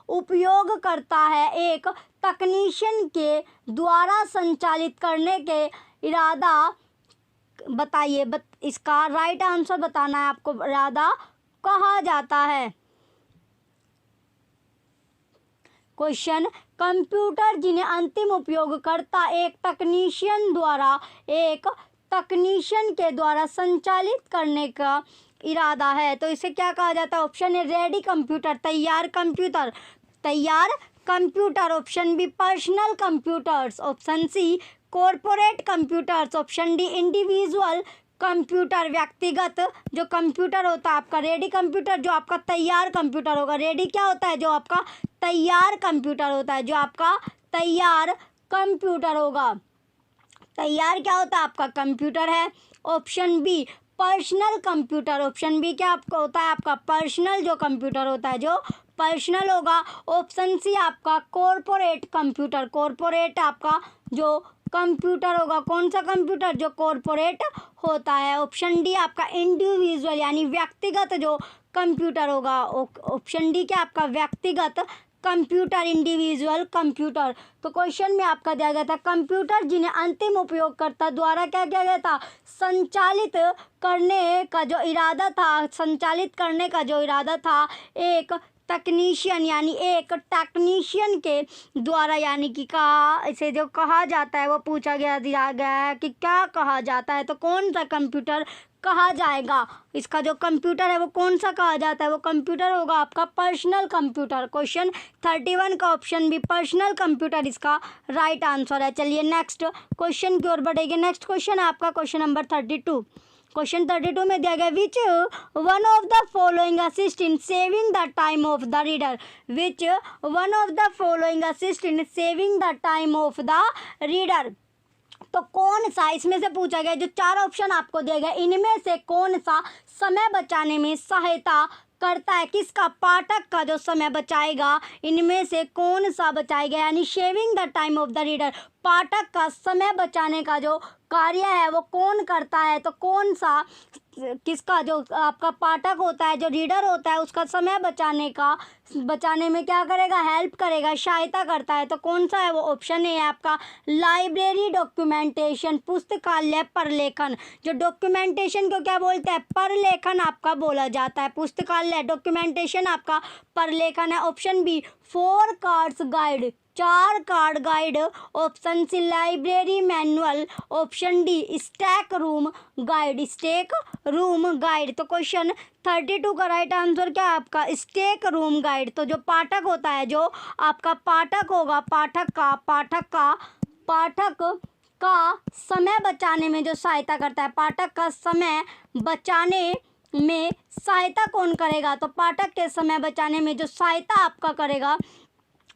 उपयोगकर्ता है एक तकनीशियन के द्वारा संचालित करने के इरादा। बताइए इसका राइट आंसर बताना है आपको। इरादा कहा जाता है। क्वेश्चन कंप्यूटर जिन्हें अंतिम उपयोगकर्ता एक तकनीशियन के द्वारा संचालित करने का इरादा है, तो इसे क्या कहा जाता है? ऑप्शन ए रेडी कंप्यूटर तैयार computer, option B personal computers, option C corporate computers, option D individual computer व्यक्तिगत जो कंप्यूटर होता है आपका। रेडी कंप्यूटर जो आपका तैयार कंप्यूटर होगा। रेडी क्या होता है? जो आपका तैयार कंप्यूटर होता है, जो आपका तैयार कंप्यूटर होगा। तैयार क्या होता है? आपका कंप्यूटर है। Option B personal computer. Option B क्या आपका होता है, आपका पर्सनल जो कंप्यूटर होता है जो पर्सनल होगा। ऑप्शन सी आपका कॉरपोरेट कंप्यूटर। कॉरपोरेट आपका जो कंप्यूटर होगा, कौन सा कंप्यूटर, जो कॉरपोरेट होता है। ऑप्शन डी आपका इंडिविजुअल यानी व्यक्तिगत जो कंप्यूटर होगा। ऑप्शन डी क्या आपका व्यक्तिगत कंप्यूटर, इंडिविजुअल कंप्यूटर। तो क्वेश्चन में आपका दिया गया था कंप्यूटर जिन्हें अंतिम उपयोगकर्ता द्वारा क्या किया गया था, संचालित करने का जो इरादा था, संचालित करने का जो इरादा था एक तकनीशियन यानी एक टेक्नीशियन के द्वारा, यानी कि कहा, इसे जो कहा जाता है वो पूछा गया, दिया गया है कि क्या कहा जाता है। तो कौन सा कंप्यूटर कहा जाएगा, इसका जो कंप्यूटर है वो कौन सा कहा जाता है, वो कंप्यूटर होगा आपका पर्सनल कंप्यूटर। क्वेश्चन 31 का ऑप्शन भी पर्सनल कंप्यूटर इसका राइट आंसर है। चलिए नेक्स्ट क्वेश्चन की ओर बढ़ेंगे। नेक्स्ट क्वेश्चन है आपका क्वेश्चन नंबर 32। क्वेश्चन 32 में दिया गया विच one of the following assist in saving the time of the reader. Which one of the following assist in saving the time of the reader. तो कौन सा, इसमें से पूछा गया जो चार ऑप्शन आपको दिया गया, इनमें से कौन सा समय बचाने में सहायता करता है, किसका, पाठक का जो समय बचाएगा, इनमें से कौन सा बचाएगा, यानी shaving the time of the reader, पाठक का समय बचाने का जो कार्य है वो कौन करता है। तो कौन सा, किसका, जो आपका पाठक होता है, जो रीडर होता है, उसका समय बचाने में क्या करेगा, हेल्प करेगा, सहायता करता है। तो कौन सा है वो, ऑप्शन है आपका लाइब्रेरी डॉक्यूमेंटेशन, पुस्तकालय परलेखन। जो डॉक्यूमेंटेशन को क्या बोलते हैं, परलेखन आपका बोला जाता है। पुस्तकालय डॉक्यूमेंटेशन आपका परलेखन है। Option B 4 cards guide, 4 card guide. Option C library manual. Option D stack room guide, stack room guide. तो क्वेश्चन 32 का राइट आंसर क्या है आपका, स्टैक रूम गाइड। तो जो पाठक होता है, जो आपका पाठक होगा, पाठक का समय बचाने में जो सहायता करता है, पाठक का समय बचाने में सहायता कौन करेगा, तो पाठक के समय बचाने में जो सहायता आपका करेगा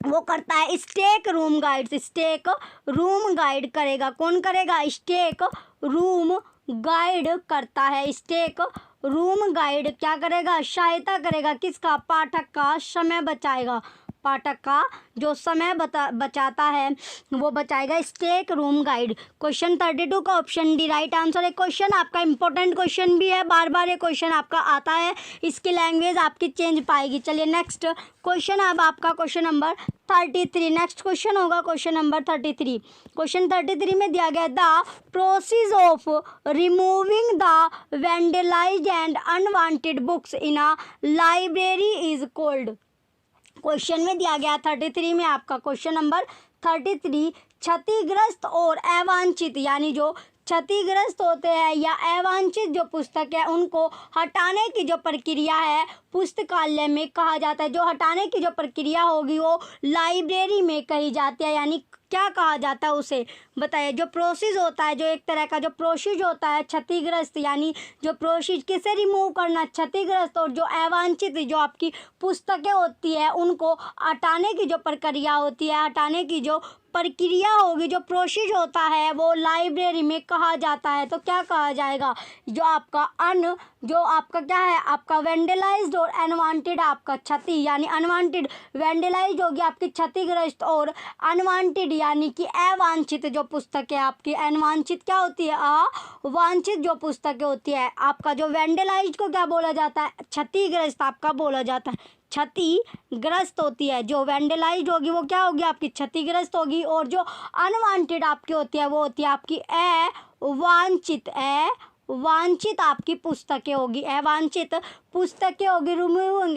वो करता है stack room guide. Stack room guide करेगा, कौन करेगा, स्टैक रूम गाइड करता है। स्टैक रूम गाइड क्या करेगा, सहायता करेगा, किसका, पाठक का समय बचाएगा, पाठक का जो समय बचाता है वो बचाएगा स्टैक रूम गाइड। क्वेश्चन 32 का ऑप्शन डी राइट आंसर है। क्वेश्चन आपका इंपॉर्टेंट क्वेश्चन भी है, बार बार ये क्वेश्चन आपका आता है, इसकी लैंग्वेज आपकी चेंज पाएगी। चलिए नेक्स्ट क्वेश्चन अब आपका क्वेश्चन नंबर 33। नेक्स्ट क्वेश्चन होगा क्वेश्चन नंबर 33। क्वेश्चन 33 में दिया गया the process of removing the vandalised and unwanted books in a library is called. Question में दिया गया 33 में आपका क्वेश्चन नंबर 33, क्षतिग्रस्त और अवांछित, यानी जो क्षतिग्रस्त होते हैं या अवांछित जो पुस्तक है उनको हटाने की जो प्रक्रिया है पुस्तकालय में कहा जाता है। जो हटाने की जो प्रक्रिया होगी वो लाइब्रेरी में कही जाती है, यानी क्या कहा जाता है उसे बताइए। जो प्रोसेस होता है, जो एक तरह का जो प्रोसेस होता है क्षतिग्रस्त, यानी जो प्रोसेस किसे रिमूव करना, क्षतिग्रस्त और जो अवांछित जो आपकी पुस्तकें होती है उनको हटाने की जो प्रक्रिया होती है, हटाने की जो प्रक्रिया होगी, जो प्रोसेस होता है वो लाइब्रेरी में कहा जाता है। तो क्या कहा जाएगा, जो आपका जो आपका क्या है, आपका वैंडलाइज्ड और अनवांटेड आपका क्षति, यानी अनवांटेड, वैंडलाइज्ड होगी आपकी क्षतिग्रस्त और अनवांटेड यानी कि अवांछित जो पुस्तकें आपकी, अनवांछित क्या होती है, अवांछित जो पुस्तकें होती है। आपका जो वैंडलाइज्ड को क्या बोला जाता है, क्षतिग्रस्त आपका बोला जाता है, क्षतिग्रस्त होती है। जो वैंडलाइज्ड होगी वो क्या होगी आपकी, क्षतिग्रस्त होगी, और जो अनवांटेड आपकी होती है वो होती है आपकी वांछित आपकी पुस्तकें होगी, अवांछित पुस्तकें होगी।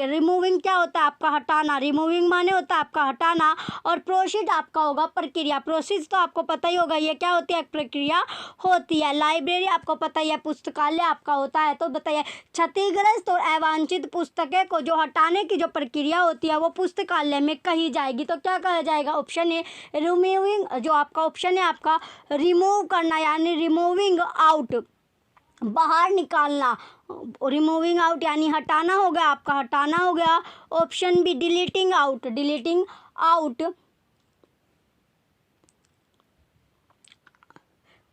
रिमूविंग क्या होता है आपका हटाना, रिमूविंग माने होता है आपका हटाना, और प्रोसीड आपका होगा प्रक्रिया। प्रोसेस तो आपको पता ही होगा ये क्या होती है, प्रक्रिया होती है। लाइब्रेरी आपको पता ही है, पुस्तकालय आपका होता है। तो बताइए क्षतिग्रस्त और अवांछित पुस्तकें को जो हटाने की जो प्रक्रिया होती है वो पुस्तकालय में कही जाएगी। तो क्या कहा जाएगा, ऑप्शन ए रिमूविंग, जो आपका ऑप्शन है आपका रिमूव करना, यानी रिमूविंग आउट, बाहर निकालना, रिमूविंग आउट यानी हटाना हो गया आपका, हटाना हो गया। Option B deleting out, deleting out.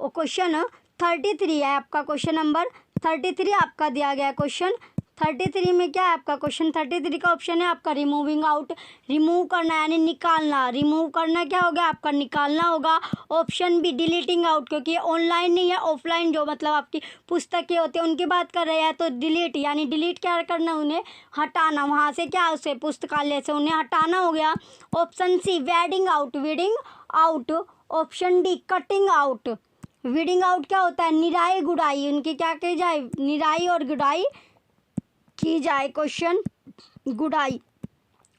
Question 33 है आपका, क्वेश्चन नंबर 33 आपका दिया गया क्वेश्चन। 33 में क्या है आपका क्वेश्चन? 33 का ऑप्शन है आपका रिमूविंग आउट, रिमूव करना यानी निकालना। रिमूव करना क्या होगा आपका? निकालना होगा। ऑप्शन बी डिलीटिंग आउट, क्योंकि ऑनलाइन नहीं है, ऑफलाइन जो मतलब आपकी पुस्तकें होती है उनकी बात कर रहे हैं, तो डिलीट यानी डिलीट क्या करना, उन्हें हटाना, वहाँ से क्या उसे पुस्तकालय से उन्हें हटाना हो गया। Option C weeding out, weeding out. Option D cutting out. Weeding out क्या होता है? निराई गुड़ाई, उनकी क्या की जाए? निराई और गुड़ाई की जाए। क्वेश्चन गुड़ाई।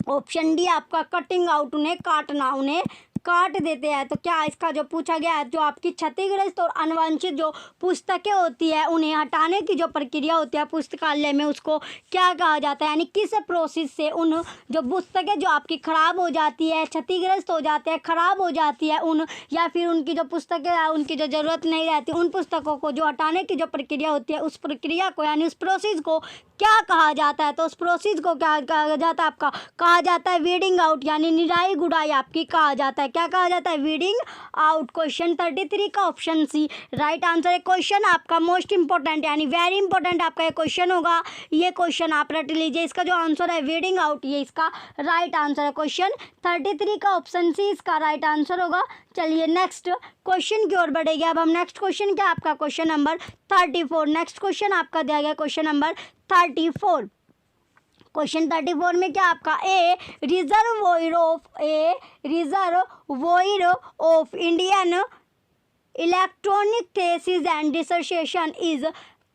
ऑप्शन डी आपका कटिंग आउट, उन्हें काटना, उन्हें काट देते हैं। तो क्या इसका जो पूछा गया है, जो आपकी क्षतिग्रस्त और अनवांछित जो पुस्तकें होती है उन्हें हटाने की जो प्रक्रिया होती है पुस्तकालय में, उसको क्या कहा जाता है, यानी किस प्रोसेस से उन जो पुस्तकें जो आपकी ख़राब हो जाती है, क्षतिग्रस्त हो जाते हैं, ख़राब हो जाती है उन, या फिर उनकी जो पुस्तकें उनकी जो ज़रूरत नहीं रहती, उन पुस्तकों को जो हटाने की जो प्रक्रिया होती है, उस प्रक्रिया को यानी उस प्रोसेस को क्या कहा जाता है? तो उस प्रोसेस को क्या कहा जाता है आपका? कहा जाता है वीडिंग आउट, यानी निराई गुड़ाई आपकी कहा जाता है। क्या कहा जाता है? Weeding out. क्वेश्चन 33 का ऑप्शन सी राइट आंसर है। क्वेश्चन आपका मोस्ट इंपॉर्टेंट यानी वेरी इंपॉर्टेंट आपका ये क्वेश्चन होगा। ये क्वेश्चन आप रट लीजिए। इसका जो आंसर है वीडिंग आउट, ये इसका राइट आंसर है। क्वेश्चन 33 का ऑप्शन सी इसका राइट आंसर होगा। चलिए नेक्स्ट क्वेश्चन की ओर बढ़ेगा। अब हम नेक्स्ट क्वेश्चन क्या आपका क्वेश्चन नंबर 34। नेक्स्ट क्वेश्चन आपका दिया गया क्वेश्चन नंबर 34। क्वेश्चन 34 में क्या आपका reservoir of Indian electronic thesis and dissertation is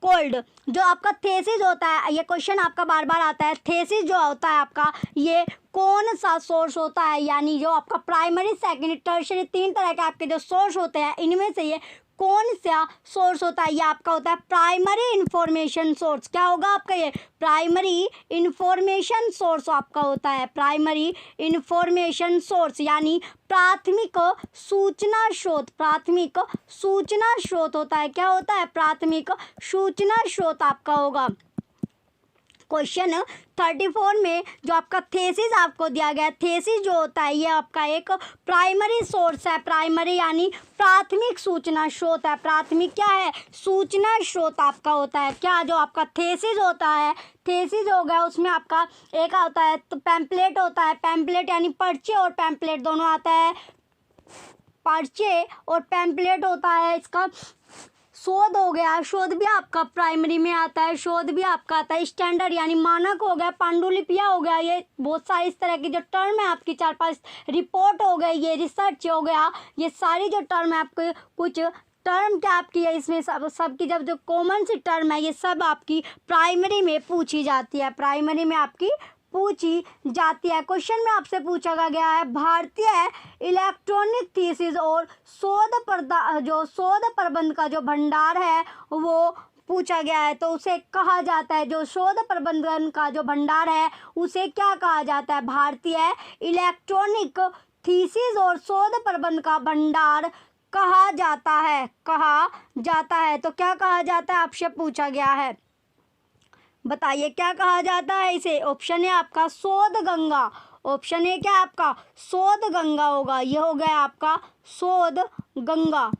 cold. जो आपका थेसिस होता है, ये क्वेश्चन आपका बार बार आता है। थेसिस जो होता है आपका, ये कौन सा सोर्स होता है, यानी जो आपका प्राइमरी सेकेंडरी टर्शियरी 3 तरह के आपके जो सोर्स होते हैं, इनमें से ये कौन सा सोर्स होता है? ये आपका होता है प्राइमरी इंफॉर्मेशन सोर्स। क्या होगा आपका? ये प्राइमरी इंफॉर्मेशन सोर्स आपका होता है। प्राइमरी इंफॉर्मेशन सोर्स यानी प्राथमिक सूचना स्रोत। प्राथमिक सूचना स्रोत होता है। क्या होता है? प्राथमिक सूचना स्रोत आपका होगा। क्वेश्चन 34 में जो आपका थेसिस आपको दिया गया है, थेसिस जो होता है ये आपका एक प्राइमरी सोर्स है। प्राइमरी यानी प्राथमिक सूचना स्रोत है। प्राथमिक क्या है? सूचना स्रोत आपका होता है। क्या जो आपका थेसिस होता है, थेसिस हो गया, उसमें आपका एक होता है तो पैम्पलेट होता है। पैम्पलेट यानी पर्चे और पैम्पलेट दोनों आता है। पर्चे और पैम्पलेट होता है। इसका शोध हो गया, शोध भी आपका प्राइमरी में आता है। शोध भी आपका आता है। स्टैंडर्ड यानी मानक हो गया। पांडुलिपियाँ हो गया। ये बहुत सारी इस तरह की जो टर्म है आपकी 4-5। रिपोर्ट हो गई, ये रिसर्च हो गया। ये सारी जो टर्म है आपके कुछ टर्म क्या आपकी है, इसमें सबकी जब जो कॉमन सी टर्म है ये सब आपकी प्राइमरी में पूछी जाती है। प्राइमरी में आपकी पूछी जाती है। क्वेश्चन में आपसे पूछा गया है भारतीय इलेक्ट्रॉनिक थीसिस और शोध प्रबंध का जो भंडार है वो पूछा गया है, तो उसे कहा जाता है, जो शोध प्रबंधन का जो भंडार है उसे क्या कहा जाता है? भारतीय इलेक्ट्रॉनिक थीसिस और शोध प्रबंध का भंडार कहा जाता है। कहा जाता है। तो क्या कहा जाता है आपसे पूछा गया है, बताइए क्या कहा जाता है इसे? ऑप्शन है आपका शोध गंगा। ऑप्शन है क्या आपका? शोध गंगा होगा। ये हो गया आपका शोध गंगा।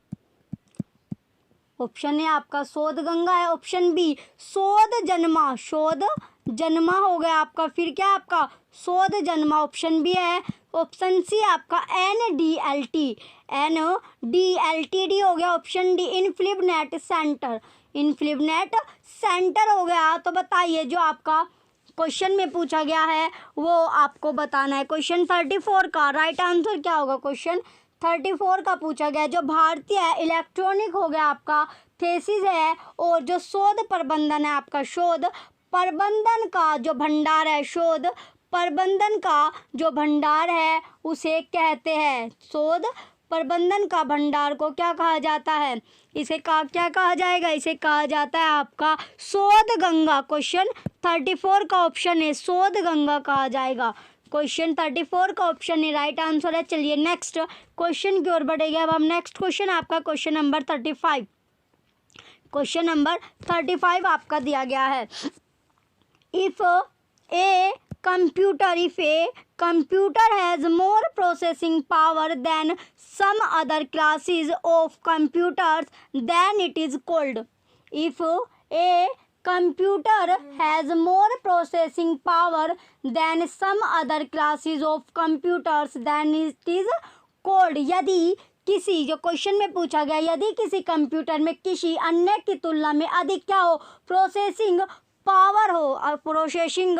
ऑप्शन है आपका शोध गंगा है। ऑप्शन बी शोध जन्मा। शोध जन्मा हो गया आपका। फिर क्या आपका? शोध जन्मा ऑप्शन बी है। ऑप्शन सी आपका NDLT हो गया। Option D INFLIBNET centre. INFLIBNET centre हो गया। तो बताइए जो आपका क्वेश्चन में पूछा गया है वो आपको बताना है। क्वेश्चन 34 का राइट आंसर क्या होगा? क्वेश्चन 34 का पूछा गया जो भारतीय इलेक्ट्रॉनिक हो गया आपका थेसिस है, और जो शोध प्रबंधन है आपका, शोध प्रबंधन का जो भंडार है, शोध प्रबंधन का जो भंडार है उसे कहते हैं। शोध प्रबंधन का भंडार को क्या कहा जाता है? इसे क्या कहा जाएगा? इसे कहा जाता है आपका शोध गंगा। क्वेश्चन 34 का ऑप्शन है शोध गंगा कहा जाएगा। क्वेश्चन 34 का ऑप्शन है राइट आंसर है। चलिए नेक्स्ट क्वेश्चन की ओर बढ़ेंगे। अब हम नेक्स्ट क्वेश्चन आपका क्वेश्चन नंबर 35। क्वेश्चन नंबर 35 आपका दिया गया है। If A computer has more processing power than some other classes of computers, then it is called. If a computer has more processing power than some other classes of computers then it is called. यदि किसी, जो question में पूछा गया, यदि किसी computer में किसी अन्य की तुलना में अधिक क्या हो, प्रोसेसिंग पावर हो, और प्रोसेसिंग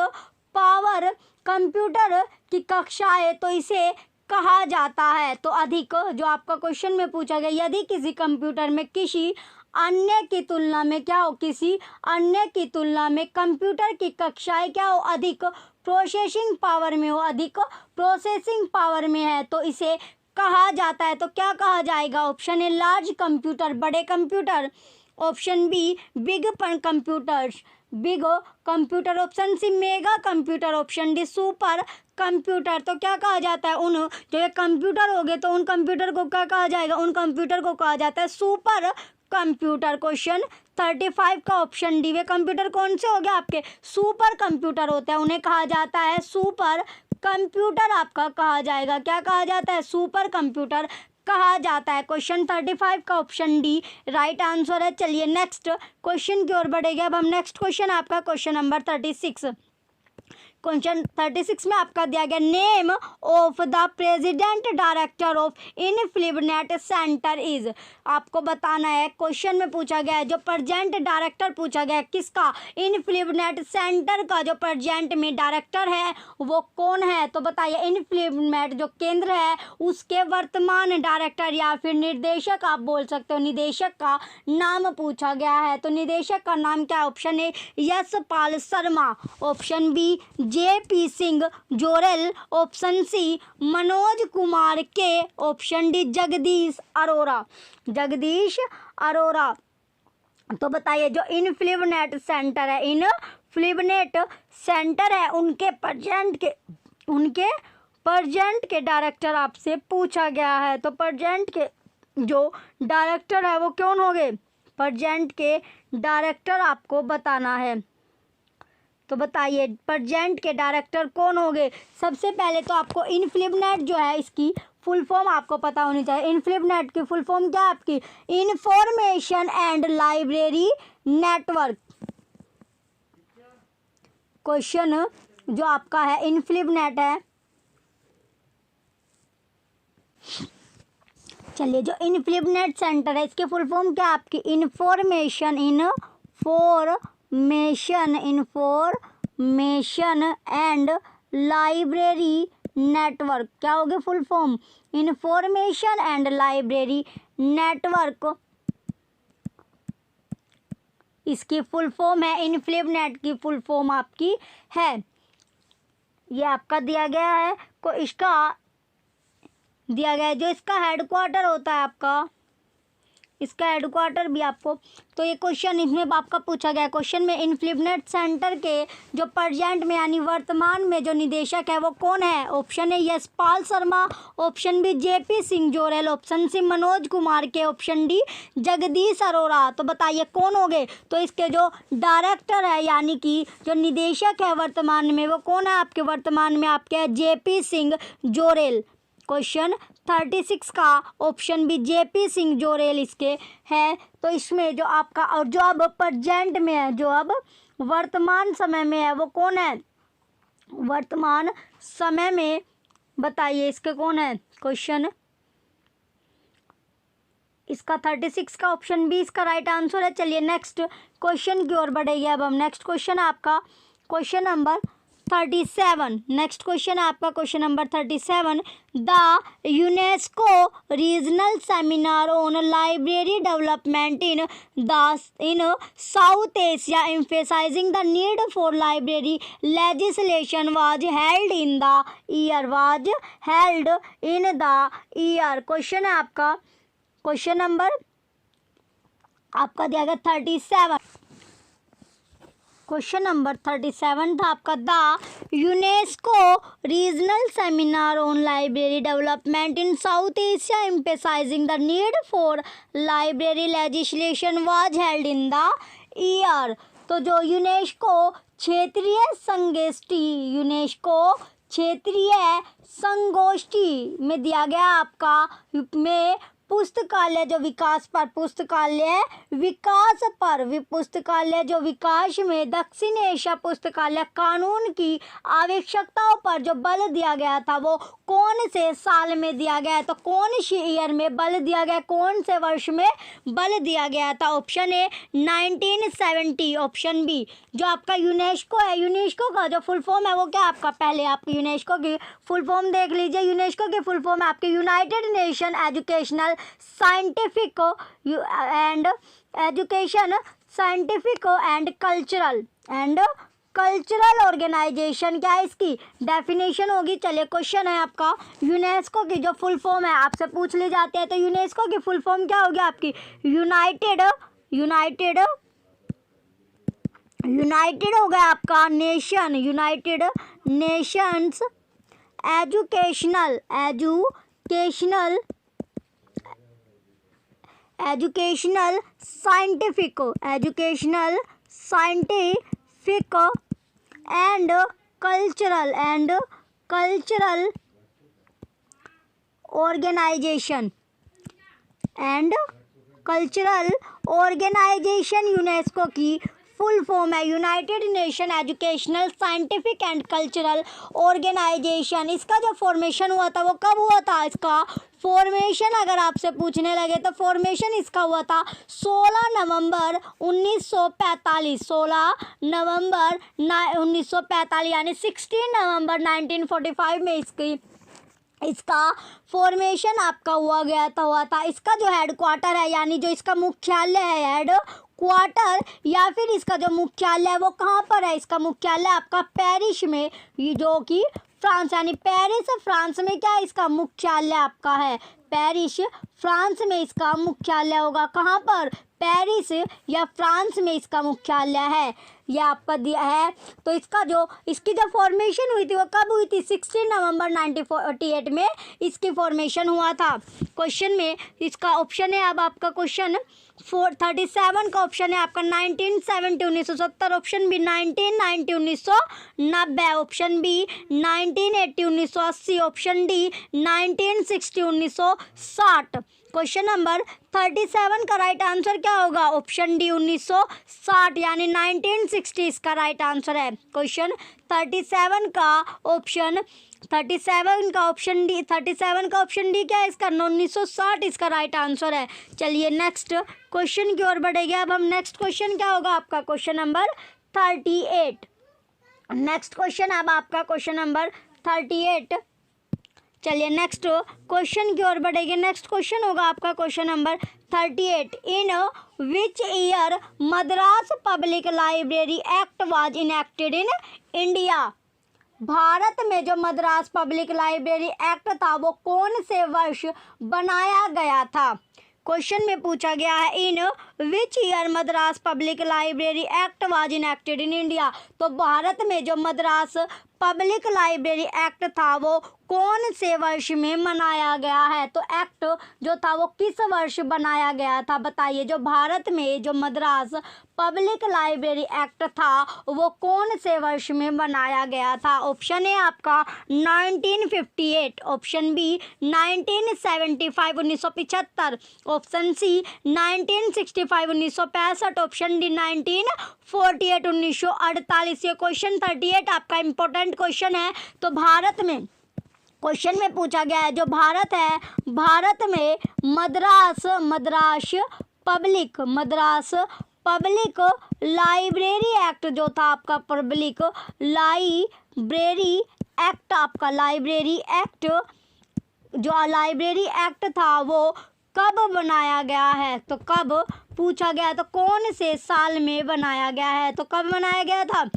पावर कंप्यूटर की कक्षा है तो इसे कहा जाता है। तो अधिक, जो आपका क्वेश्चन में पूछा गया, यदि किसी कंप्यूटर में किसी अन्य की तुलना में क्या हो, किसी अन्य की तुलना में कंप्यूटर की कक्षाएं क्या हो, अधिक प्रोसेसिंग पावर में हो, अधिक प्रोसेसिंग पावर में है तो इसे कहा जाता है। तो क्या कहा जाएगा? ऑप्शन ए लार्ज कंप्यूटर, बड़े computer, option B big computers, big computer, option C mega computer, option D super computer. तो क्या कहा जाता है? उन जो ये कंप्यूटर हो गए तो उन कंप्यूटर को क्या कहा जाएगा? उन कंप्यूटर को कहा जाता है सुपर कंप्यूटर। क्वेश्चन 35 का ऑप्शन डी। वे कंप्यूटर कौन से हो गए? आपके सुपर कंप्यूटर होते हैं, उन्हें कहा जाता है सुपर कंप्यूटर। आपका कहा जाएगा, क्या कहा जाता है? सुपर कंप्यूटर कहा जाता है। क्वेश्चन 35 का ऑप्शन डी राइट आंसर है। चलिए नेक्स्ट क्वेश्चन की ओर बढ़ेंगे। अब हम नेक्स्ट क्वेश्चन, आपका क्वेश्चन नंबर 36, क्वेश्चन 36 में आपका दिया गया name of the president director of INFLIBNET centre is. आपको बताना है, क्वेश्चन में पूछा गया है, जो प्रेजेंट डायरेक्टर पूछा गया है किसका? इनफिनिबनेट सेंटर का जो प्रेजेंट में डायरेक्टर है वो कौन है? तो बताइए, इनफिनिबनेट जो केंद्र है उसके वर्तमान डायरेक्टर या फिर निर्देशक आप बोल सकते हो, निदेशक का नाम पूछा गया है। तो निदेशक का नाम क्या है? Option A Yashpal Sharma, option B JP Singh Jorel, option C Manoj Kumar K, option D Jagdish Arora, Jagdish Arora. तो बताइए, जो इनफिनिबनेट सेंटर है, इनफिनिबनेट सेंटर है, उनके प्रेजेंट के डायरेक्टर आपसे पूछा गया है। तो प्रेजेंट के जो डायरेक्टर है वो कौन हो गए? प्रेजेंट के डायरेक्टर आपको बताना है। तो बताइए, प्रेजेंट के डायरेक्टर कौन हो गए? सबसे पहले तो आपको इनफिनिबनेट जो है इसकी फुल फॉर्म आपको पता होनी चाहिए। इनफिनिबनेट की फुल फॉर्म क्या है आपकी? Information and library network. Question जो आपका है इनफिनिबनेट है, चलिए, जो इनफिनिबनेट सेंटर है इसके फुल फॉर्म क्या है आपकी? Information and library network. क्या हो गया full form? Information and library network, इसकी फुल फॉर्म है। इनफिनिबनेट की फुल फॉर्म आपकी है, ये आपका दिया गया है। को इसका दिया गया है, जो इसका हेडक्वार्टर होता है आपका, इसका हेडक्वार्टर भी आपको, तो ये क्वेश्चन इसमें आपका पूछा गया क्वेश्चन में, इनफिनिबनेट सेंटर के जो प्रेजेंट में यानी वर्तमान में जो निदेशक है वो कौन है? Option A Yashpal Sharma, option B JP Singh Jorel, option C Manoj Kumar K, option D Jagdish Arora. तो बताइए कौन हो गए? तो इसके जो डायरेक्टर है यानी कि जो निदेशक है वर्तमान में वो कौन है आपके? वर्तमान में आपके JP सिंह जोरेल। क्वेश्चन 36 का ऑप्शन बी JP सिंह जोरेल इसके है। तो इसमें जो आपका, और जो अब प्रेजेंट में है, जो अब वर्तमान समय में है वो कौन है? वर्तमान समय में बताइए इसके कौन है? क्वेश्चन इसका 36 का ऑप्शन बी इसका राइट आंसर है। चलिए नेक्स्ट क्वेश्चन की ओर बढ़ेंगे। अब हम नेक्स्ट क्वेश्चन आपका क्वेश्चन नंबर 37, नेक्स्ट क्वेश्चन है आपका question number 37। The UNESCO regional seminar on library development in south Asia emphasizing the need for library legislation was held in the year. Question है आपका क्वेश्चन नंबर आपका दिया गया 37, question number 37 था आपका। The UNESCO regional seminar on library development in south Asia emphasizing the need for library legislation was held in the year. तो जो UNESCO क्षेत्रीय संगोष्ठी में दिया गया आपका में पुस्तकालय जो विकास पर, पुस्तकालय विकास पर, पुस्तकालय जो विकास में दक्षिण एशिया पुस्तकालय कानून की आवश्यकताओं पर जो बल दिया गया था वो कौन से साल में दिया गया है? तो कौन से ईयर में बल दिया गया, कौन से वर्ष में बल दिया गया था? ऑप्शन ए 1970, ऑप्शन बी जो आपका यूनेस्को है, यूनेस्को का जो फुल फॉर्म है वो क्या आपका, पहले आपकी यूनेस्को की फुल फॉर्म देख लीजिए। यूनेस्को की फुल फॉर्म है आपकी United Nation Educational Scientific and Cultural Organization. क्या है इसकी डेफिनेशन होगी? चलिए क्वेश्चन है आपका, यूनेस्को की जो फुल फॉर्म है आपसे पूछ ली जाती है, तो यूनेस्को की फुल फॉर्म क्या होगी आपकी? यूनाइटेड हो गया आपका Nation, United Nations Educational Scientific and Cultural Organization UNESCO की फुल फॉर्म है United Nation Educational Scientific and Cultural Organization. इसका जो फॉर्मेशन हुआ था वो कब हुआ था? इसका फॉर्मेशन अगर आपसे पूछने लगे तो फॉर्मेशन इसका हुआ था 16 नवंबर 1945, 16 नवंबर 1945 यानी 16 नवंबर 1945 में इसका फॉर्मेशन आपका हुआ था। इसका जो हेड क्वार्टर है यानी जो इसका मुख्यालय है, हेड क्वार्टर या फिर इसका जो मुख्यालय है वो कहाँ पर है? इसका मुख्यालय आपका पेरिस में, जो कि फ्रांस यानी पेरिस फ्रांस में क्या है इसका मुख्यालय आपका है? पेरिस फ्रांस में इसका मुख्यालय होगा। कहाँ पर? पेरिस या फ्रांस में इसका मुख्यालय है, यह आपका दिया है। तो इसकी जो फॉर्मेशन हुई थी वो कब हुई थी? 16 नवंबर 1948 में इसकी फॉर्मेशन हुआ था। क्वेश्चन में इसका ऑप्शन है, अब आपका क्वेश्चन 37 का ऑप्शन है आपका 1970 1970, option B 1990 1990, option B 1980 1980, option D 1960 1960। Question number 37 का राइट आंसर क्या होगा? ऑप्शन डी 1960 यानी 1960 इसका राइट आंसर है। क्वेश्चन 37 का ऑप्शन डी क्या है इसका? 1960 इसका राइट आंसर है। चलिए नेक्स्ट क्वेश्चन की ओर बढ़ेंगे। अब हम नेक्स्ट क्वेश्चन क्या होगा आपका? Question number 38। नेक्स्ट क्वेश्चन अब आपका क्वेश्चन नंबर 38। चलिए नेक्स्ट क्वेश्चन की ओर बढ़ेंगे। नेक्स्ट क्वेश्चन होगा आपका question number 38। In which year Madras public library act was enacted in India? Bharat में जो मद्रास पब्लिक लाइब्रेरी एक्ट था वो कौन से वर्ष बनाया गया था? क्वेश्चन में पूछा गया है in which year Madras public library act was enacted in India. तो भारत में जो मद्रास पब्लिक लाइब्रेरी एक्ट था वो कौन से वर्ष में मनाया गया है? तो एक्ट जो था वो किस वर्ष बनाया गया था बताइए। जो भारत में जो मद्रास पब्लिक लाइब्रेरी एक्ट था वो कौन से वर्ष में बनाया गया था? ऑप्शन है आपका 1958, option B 1975 1975, option C 1965 1965, option D 1948 1948। ये क्वेश्चन 38 आपका इंपॉर्टेंट क्वेश्चन है। तो भारत में क्वेश्चन में पूछा गया है जो भारत है, भारत में मद्रास पब्लिक लाइब्रेरी एक्ट जो था आपका, पब्लिक लाइब्रेरी एक्ट आपका, लाइब्रेरी एक्ट था वो कब बनाया गया है? तो कब पूछा गया, तो कौन से साल में बनाया गया है? तो कब बनाया गया था?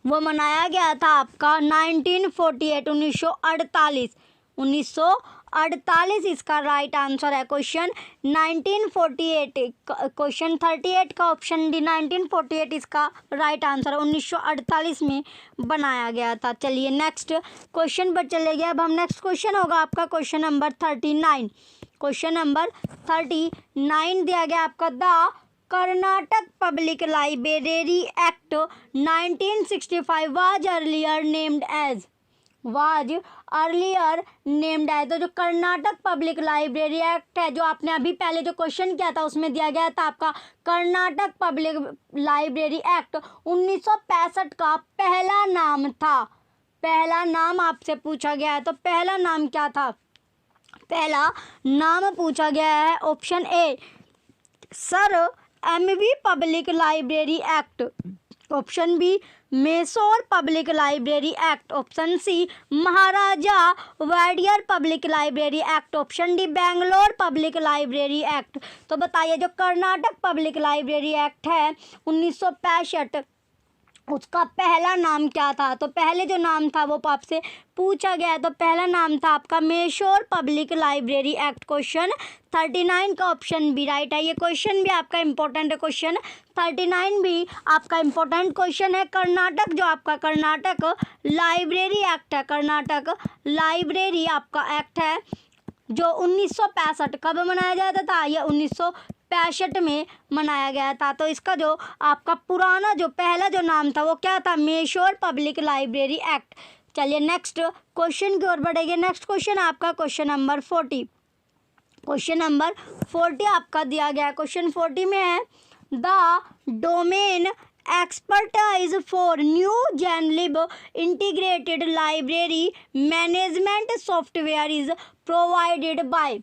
वो मनाया गया था आपका 1948 1948 इसका राइट आंसर है। क्वेश्चन 1948, क्वेश्चन 38 का ऑप्शन डी 1948 इसका राइट आंसर है। 1948 में बनाया गया था। चलिए नेक्स्ट क्वेश्चन पर चले गए। अब हम नेक्स्ट क्वेश्चन होगा आपका क्वेश्चन नंबर 39। क्वेश्चन नंबर 39 दिया गया आपका the Karnataka Public library Act 1965 was earlier named as. Was earlier named है। तो जो कर्नाटक पब्लिक लाइब्रेरी एक्ट है, जो आपने अभी पहले जो क्वेश्चन किया था उसमें दिया गया था आपका कर्नाटक पब्लिक लाइब्रेरी एक्ट 1965 का पहला नाम था। पहला नाम आपसे पूछा गया है, तो पहला नाम क्या था? पहला नाम पूछा गया है option A Sir MV public library act, option B Mysore public library act, option C Maharaja Wadiyar public library act, option D Bangalore public library act. तो बताइए जो कर्नाटक पब्लिक लाइब्रेरी एक्ट है 1965, उसका पहला नाम क्या था? तो पहले जो नाम था वो आपसे पूछा गया, तो पहला नाम था आपका Mysore public library act. Question 39 का ऑप्शन बी राइट है। ये क्वेश्चन भी आपका इंपॉर्टेंट है, क्वेश्चन 39 भी आपका इंपॉर्टेंट क्वेश्चन है। कर्नाटक जो आपका कर्नाटक लाइब्रेरी एक्ट है, कर्नाटक लाइब्रेरी आपका एक्ट है जो 1965 कब मनाया जाता था? यह 1965 में मनाया गया था। तो इसका जो आपका पुराना जो पहला जो नाम था वो क्या था? Mysore public library act. चलिए नेक्स्ट क्वेश्चन की ओर बढ़ेंगे। नेक्स्ट क्वेश्चन आपका क्वेश्चन नंबर 40। क्वेश्चन नंबर 40 आपका दिया गया है। क्वेश्चन 40 में है the domain expertise for new genlib integrated library management software is provided by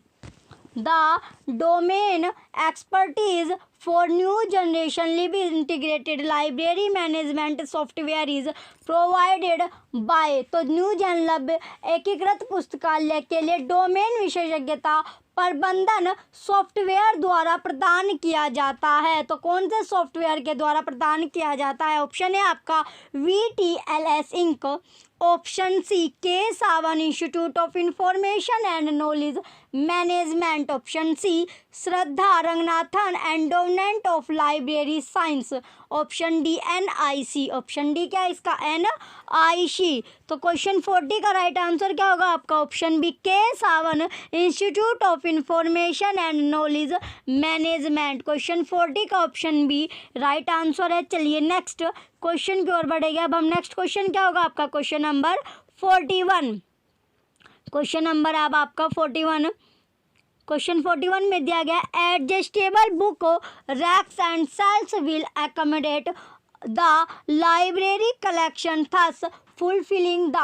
the domain expertise for new generation lib integrated library management software is provided by। तो new जनलब एकीकृत पुस्तकालय के लिए डोमेन विशेषज्ञता प्रबंधन सॉफ्टवेयर द्वारा प्रदान किया जाता है। तो कौन से सॉफ्टवेयर के द्वारा प्रदान किया जाता है? ऑप्शन है आपका VTLS ink, option C Kesavan institute of information and knowledge management, option C Shraddha Ranganathan endowment of library science, option D NIC। Option D क्या है इसका? NIC। तो क्वेश्चन 40 का राइट आंसर क्या होगा आपका? Option B Kesavan institute of information and knowledge management. Question 40 का option B right answer है। चलिए नेक्स्ट क्वेश्चन की ओर बढ़ेंगे। अब हम नेक्स्ट क्वेश्चन क्या होगा आपका? Question number 41। क्वेश्चन नंबर अब आपका 41। क्वेश्चन 41 में दिया गया adjustable book racks and shelves will accommodate the library collection thus fulfilling the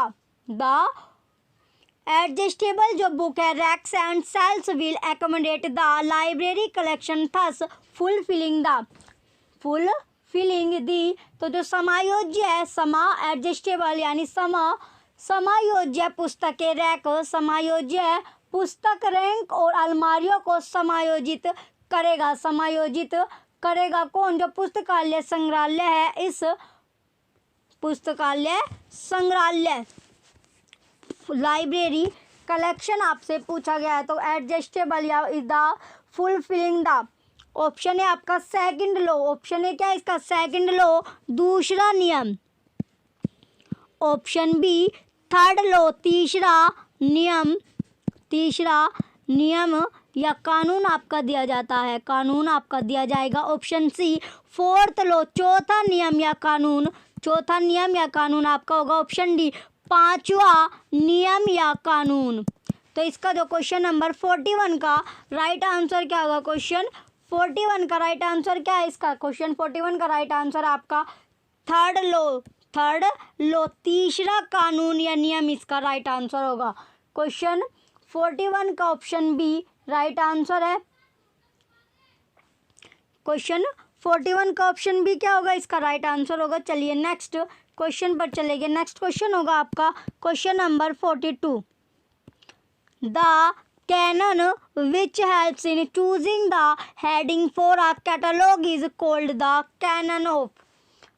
adjustable जो बुक है racks and shelves will accommodate the library collection thus fulfilling the. तो जो समायोज्य है एडजस्टेबल यानी समायोज्य पुस्तकें रैक समायोज्य पुस्तक रैंक और अलमारियों को समायोजित करेगा कौन? जो पुस्तकालय संग्रहालय है। इस पुस्तकालय संग्रहालय लाइब्रेरी कलेक्शन आपसे पूछा गया है। तो एडजस्टेबल या is the fulfilling the, option है आपका सेकंड लॉ, ऑप्शन है क्या इसका? सेकंड लॉ दूसरा नियम, ऑप्शन बी थर्ड लॉ तीसरा नियम या कानून आपका दिया जाता है, कानून आपका दिया जाएगा। ऑप्शन सी फोर्थ लॉ चौथा नियम या कानून आपका होगा। ऑप्शन डी पांचवा नियम या कानून। तो इसका जो क्वेश्चन नंबर 41 का राइट आंसर क्या होगा? क्वेश्चन 41 का राइट आंसर क्या है इसका? क्वेश्चन 41 का राइट आंसर आपका थर्ड लॉ तीसरा कानून या नियम इसका राइट आंसर होगा। क्वेश्चन 41 का ऑप्शन बी राइट आंसर है। क्वेश्चन 41 का ऑप्शन बी क्या होगा? इसका राइट आंसर होगा। चलिए नेक्स्ट क्वेश्चन पर चलेंगे। नेक्स्ट क्वेश्चन होगा आपका question number 42। The canon which helps in choosing the heading for a catalog is called the canon of।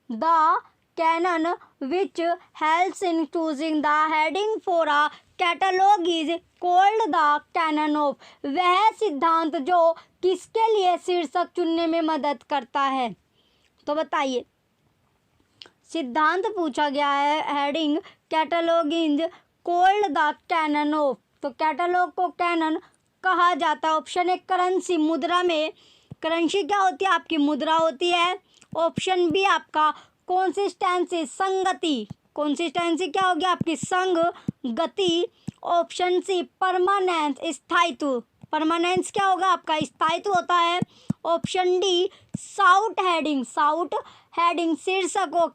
The canon which helps in choosing the heading for a catalog is called the canon of। वह सिद्धांत जो किसके लिए शीर्षक चुनने में मदद करता है? तो बताइए, सिद्धांत पूछा गया है, heading catalogue is called the canon of. तो कैटलॉग को कैनन कहा जाता है। ऑप्शन है करेंसी, मुद्रा में करेंसी क्या होती है? आपकी मुद्रा होती है। ऑप्शन बी आपका कॉन्सिस्टेंसी, संगति, कॉन्सिस्टेंसी क्या होगी आपकी? संग गति, ऑप्शन सी परमानेंस स्थायित्व, परमानेंस क्या होगा आपका स्थायित्व होता है, option D sought heading, sought heading शीर्षकों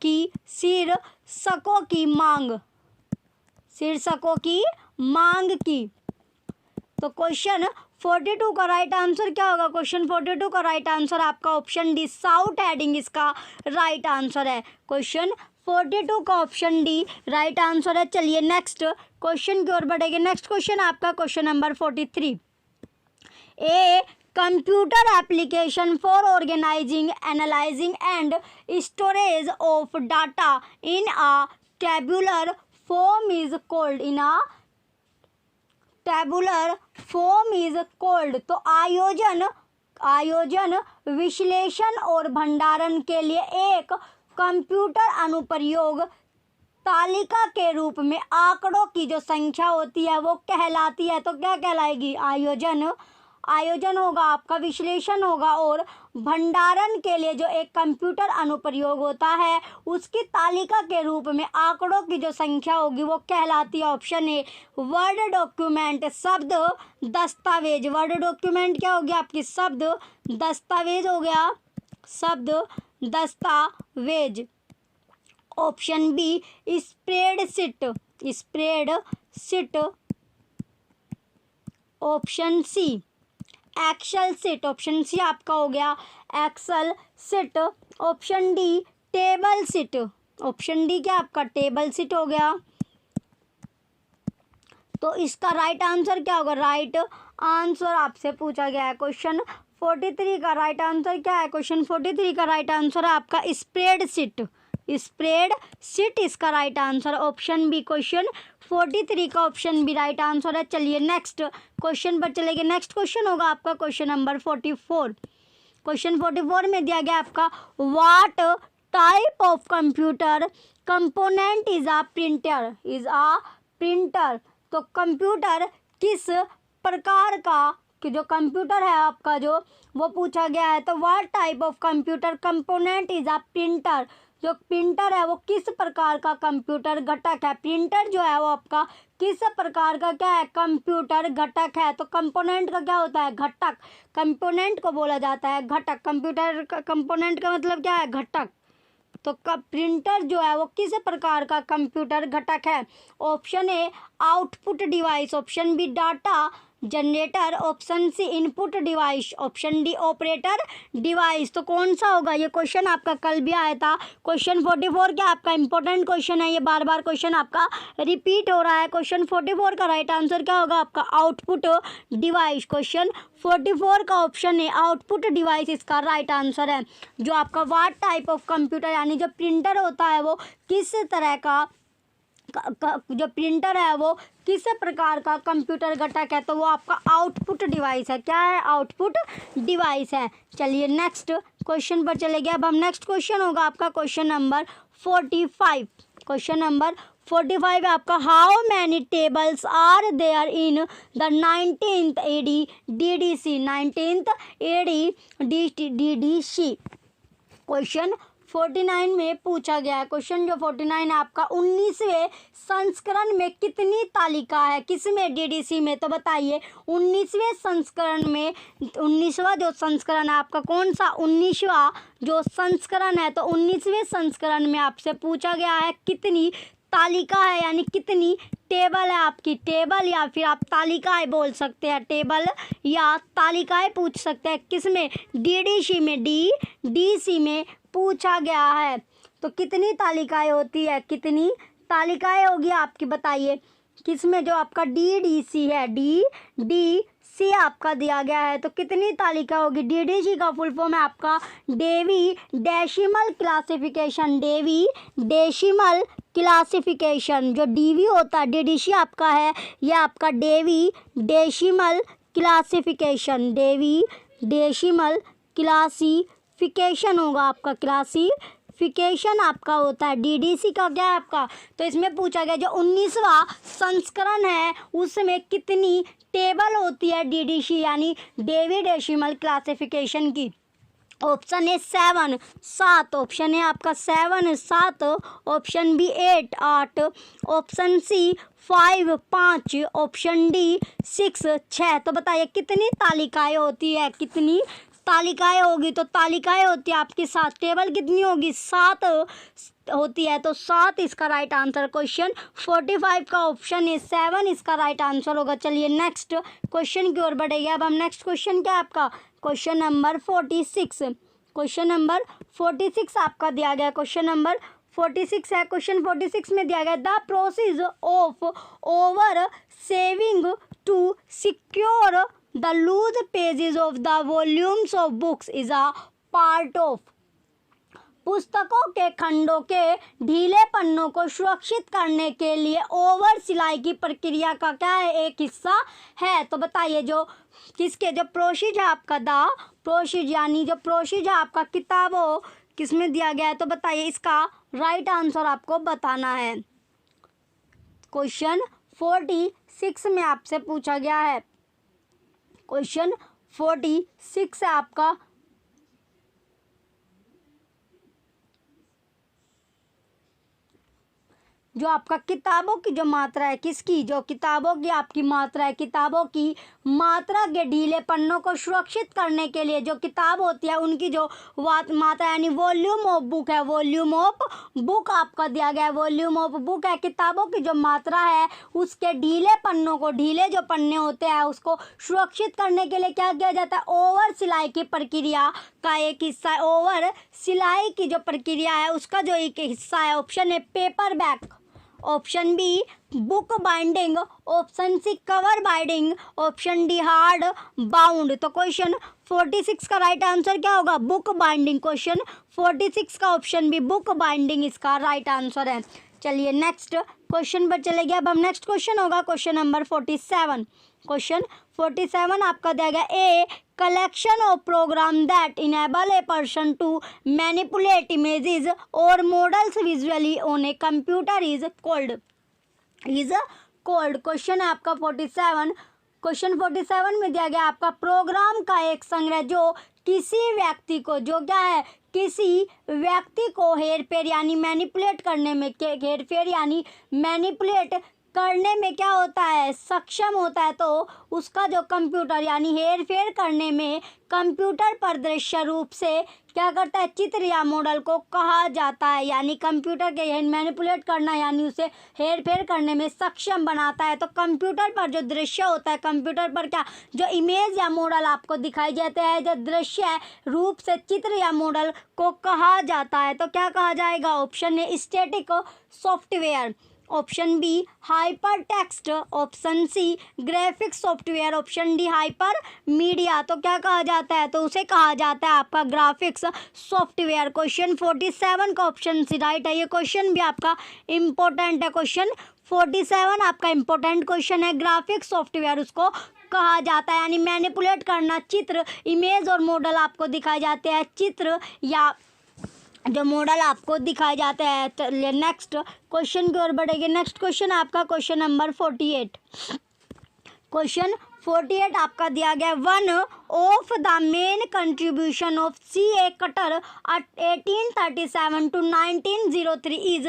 की मांग, शीर्षकों की मांग की। तो क्वेश्चन 42 का राइट आंसर क्या होगा, क्वेश्चन 42 का राइट आंसर आपका ऑप्शन डी साउट हेडिंग इसका राइट आंसर है, क्वेश्चन 42 का ऑप्शन डी राइट आंसर है। चलिए नेक्स्ट क्वेश्चन की ओर बढ़ेंगे। नेक्स्ट क्वेश्चन आपका question number 43, a computer application for organising, analysing and storage of data in a tabular form is called, in a tabular form is called. तो आयोजन विश्लेषण और भंडारण के लिए एक कंप्यूटर अनुप्रयोग तालिका के रूप में आंकड़ों की जो संख्या होती है वो कहलाती है। तो क्या कहलाएगी, आयोजन होगा आपका, विश्लेषण होगा और भंडारण के लिए जो एक कंप्यूटर अनुप्रयोग होता है उसकी तालिका के रूप में आंकड़ों की जो संख्या होगी वो कहलाती है। ऑप्शन ए वर्ड डॉक्यूमेंट, शब्द दस्तावेज, वर्ड डॉक्यूमेंट क्या हो गया आपकी शब्द दस्तावेज हो गया, शब्द दस्तावेज। Option B spreadsheet, option C Excel sheet, option C आपका हो गया Excel sheet. Option D table sheet, option D क्या आपका टेबल शीट हो गया। तो इसका राइट आंसर क्या होगा, राइट आंसर आपसे पूछा गया है क्वेश्चन 43 का राइट आंसर क्या है, क्वेश्चन 43 का राइट आंसर है आपका स्प्रेडशीट, स्प्रेडशीट इसका right answer, option B question 43 का ऑप्शन बी राइट आंसर है। चलिए नेक्स्ट क्वेश्चन पर चलेंगे। नेक्स्ट क्वेश्चन होगा आपका क्वेश्चन नंबर 44। क्वेश्चन 44 में दिया गया आपका what type of computer component is a printer, तो कंप्यूटर किस प्रकार का जो कंप्यूटर है आपका जो वो पूछा गया है। तो what type of computer component is a printer, जो प्रिंटर है वो किस प्रकार का कंप्यूटर घटक है, प्रिंटर जो है वो आपका किस प्रकार का क्या है कंप्यूटर घटक है। तो कंपोनेंट का क्या होता है घटक, कंपोनेंट को बोला जाता है घटक, कंप्यूटर का कंपोनेंट का मतलब क्या है घटक। तो प्रिंटर जो है वो किस प्रकार का कंप्यूटर घटक है। Option A output device, option B data generator, option C input device, option D operator device. तो कौन सा होगा, ये क्वेश्चन आपका कल भी आया था। क्वेश्चन 44 क्या आपका इंपॉर्टेंट क्वेश्चन है, ये बार बार क्वेश्चन आपका रिपीट हो रहा है। क्वेश्चन 44 का राइट आंसर क्या होगा आपका आउटपुट डिवाइस, क्वेश्चन 44 का ऑप्शन है आउटपुट डिवाइस इसका राइट आंसर है। जो आपका व्हाट टाइप ऑफ कंप्यूटर यानी जो प्रिंटर होता है वो किस तरह का जो प्रिंटर है वो किस प्रकार का कंप्यूटर घटक है, तो वो आपका आउटपुट डिवाइस है। क्या है, आउटपुट डिवाइस है। चलिए नेक्स्ट क्वेश्चन पर चले गए। अब हम नेक्स्ट क्वेश्चन होगा आपका क्वेश्चन नंबर 45। क्वेश्चन नंबर 45 है आपका how many tables are there in the 19th AD DDC, 19th AD DDC। Question 49 में पूछा गया है। क्वेश्चन जो 49 है आपका 19वें संस्करण में कितनी तालिका है, किसमें डीडीसी में। तो बताइए 19वें संस्करण में 19वां जो संस्करण है आपका कौन सा 19वां जो संस्करण है। तो 19वें संस्करण में आपसे पूछा गया है कितनी तालिका है यानी कितनी टेबल है आपकी, टेबल या फिर आप तालिकाएं बोल सकते हैं, टेबल या तालिकाएं पूछ सकते हैं किसमें डीडीसी में, डीडीसी में पूछा गया है। तो कितनी तालिकाएं होती है, कितनी तालिकाएं होगी आपकी बताइए किसमें जो आपका डीडीसी है, डीडीसी आपका दिया गया है तो कितनी तालिका होगी। डीडीसी का फुल फॉर्म है आपका Dewey Decimal Classification, Dewey Decimal Classification. जो डीवी होता है डीडीसी आपका है यह आपका Dewey Decimal Classification, Dewey Decimal Classification होगा आपका, क्लासिफिकेशन आपका होता है। डीडीसी का क्या है आपका, तो इसमें पूछा गया जो 19वां संस्करण है उसमें कितनी टेबल होती है डीडीसी यानी डेवी डेसिमल क्लासिफिकेशन की। ऑप्शन ए 7 7, ऑप्शन ए आपका 7 7, option B 8 8, option C 5 5, option D 6 6। तो बताइए कितनी तालिकाएं होती है, कितनी तालिकाएं होगी? तो तालिकाएं होती है आपकी 7, टेबल कितनी होगी? 7 होती है, तो 7 इसका राइट आंसर। क्वेश्चन 45 का ऑप्शन है 7 इसका राइट आंसर होगा। चलिए नेक्स्ट क्वेश्चन की ओर बढ़ेंगे। अब हम नेक्स्ट क्वेश्चन क्या है आपका? Question number 46। क्वेश्चन नंबर 46 आपका दिया गया, क्वेश्चन नंबर 46 है। क्वेश्चन 46 में दिया गया the process of over sewing to secure the loose pages of the volumes of books is a part of. पुस्तकों के खंडों के ढीले पन्नों को सुरक्षित करने के लिए ओवर सिलाई की प्रक्रिया का क्या है? एक हिस्सा है। तो बताइए जो किसके जो प्रोसीज है आपका द प्रोसीज, यानी जो प्रोसीज है आपका किताबों किस में दिया गया है? तो बताइए इसका राइट आंसर आपको बताना है। क्वेश्चन 46 में आपसे पूछा गया है, क्वेश्चन 46 है आपका। जो आपका किताबों की जो मात्रा है, किसकी? जो किताबों की आपकी मात्रा है, किताबों की मात्रा के ढीले पन्नों को सुरक्षित करने के लिए जो किताब होती है उनकी जो मात्रा यानी वॉल्यूम ऑफ बुक है, वॉल्यूम ऑफ बुक आपका दिया गया है, वॉल्यूम ऑफ बुक है। किताबों की जो मात्रा है उसके ढीले पन्नों को, ढीले जो पन्ने होते हैं उसको सुरक्षित करने के लिए क्या किया जाता है? ओवर सिलाई की प्रक्रिया का एक हिस्सा है। ओवर सिलाई की जो प्रक्रिया है उसका जो एक हिस्सा है। ऑप्शन है paperback, option B book binding, option C cover binding, option D hardbound. तो क्वेश्चन 46 का राइट आंसर क्या होगा? Book binding. क्वेश्चन 46 का ऑप्शन बी बुक बाइंडिंग इसका राइट आंसर है। चलिए नेक्स्ट क्वेश्चन पर चले गए। अब हम नेक्स्ट क्वेश्चन होगा क्वेश्चन नंबर 47। क्वेश्चन 47 आपका दिया गया a collection of program that enable a person to manipulate images और models visually on a computer is called question है आपका 47। क्वेश्चन 47 में दिया गया आपका प्रोग्राम का एक संग्रह जो किसी व्यक्ति को, जो क्या है? किसी व्यक्ति को हेरफेर यानी मैनिपुलेट करने में, हेरफेर यानी मैनिपुलेट करने में क्या होता है? सक्षम होता है। तो उसका जो कंप्यूटर यानी हेर फेर करने में कंप्यूटर पर दृश्य रूप से क्या करता है? चित्र या मॉडल को कहा जाता है। यानी कंप्यूटर के मैनिपुलेट करना यानी उसे हेर फेर करने में सक्षम बनाता है। तो कंप्यूटर पर जो दृश्य होता है, कंप्यूटर पर क्या जो इमेज या मॉडल आपको दिखाई देते हैं, जो दृश्य रूप से चित्र या मॉडल को कहा जाता है। तो क्या कहा जाएगा? ऑप्शन है static software, option B hypertext, option C graphics software, option D hypermedia. तो क्या कहा जाता है? तो उसे कहा जाता है आपका ग्राफिक्स सॉफ्टवेयर। क्वेश्चन 47 का ऑप्शन सी राइट है। ये क्वेश्चन भी आपका इम्पोर्टेंट है। क्वेश्चन 47 आपका इम्पोर्टेंट क्वेश्चन है। ग्राफिक्स सॉफ्टवेयर उसको कहा जाता है, यानी मैनिपुलेट करना, चित्र, इमेज और मॉडल आपको दिखाए जाते हैं, चित्र या जो मॉडल आपको दिखाए जाते हैं। चलिए नेक्स्ट क्वेश्चन की ओर बढ़ेंगे। नेक्स्ट क्वेश्चन आपका क्वेश्चन नंबर 48। क्वेश्चन 48 आपका दिया गया one of the main contribution of C.A. Cutter 1837 to 1903 is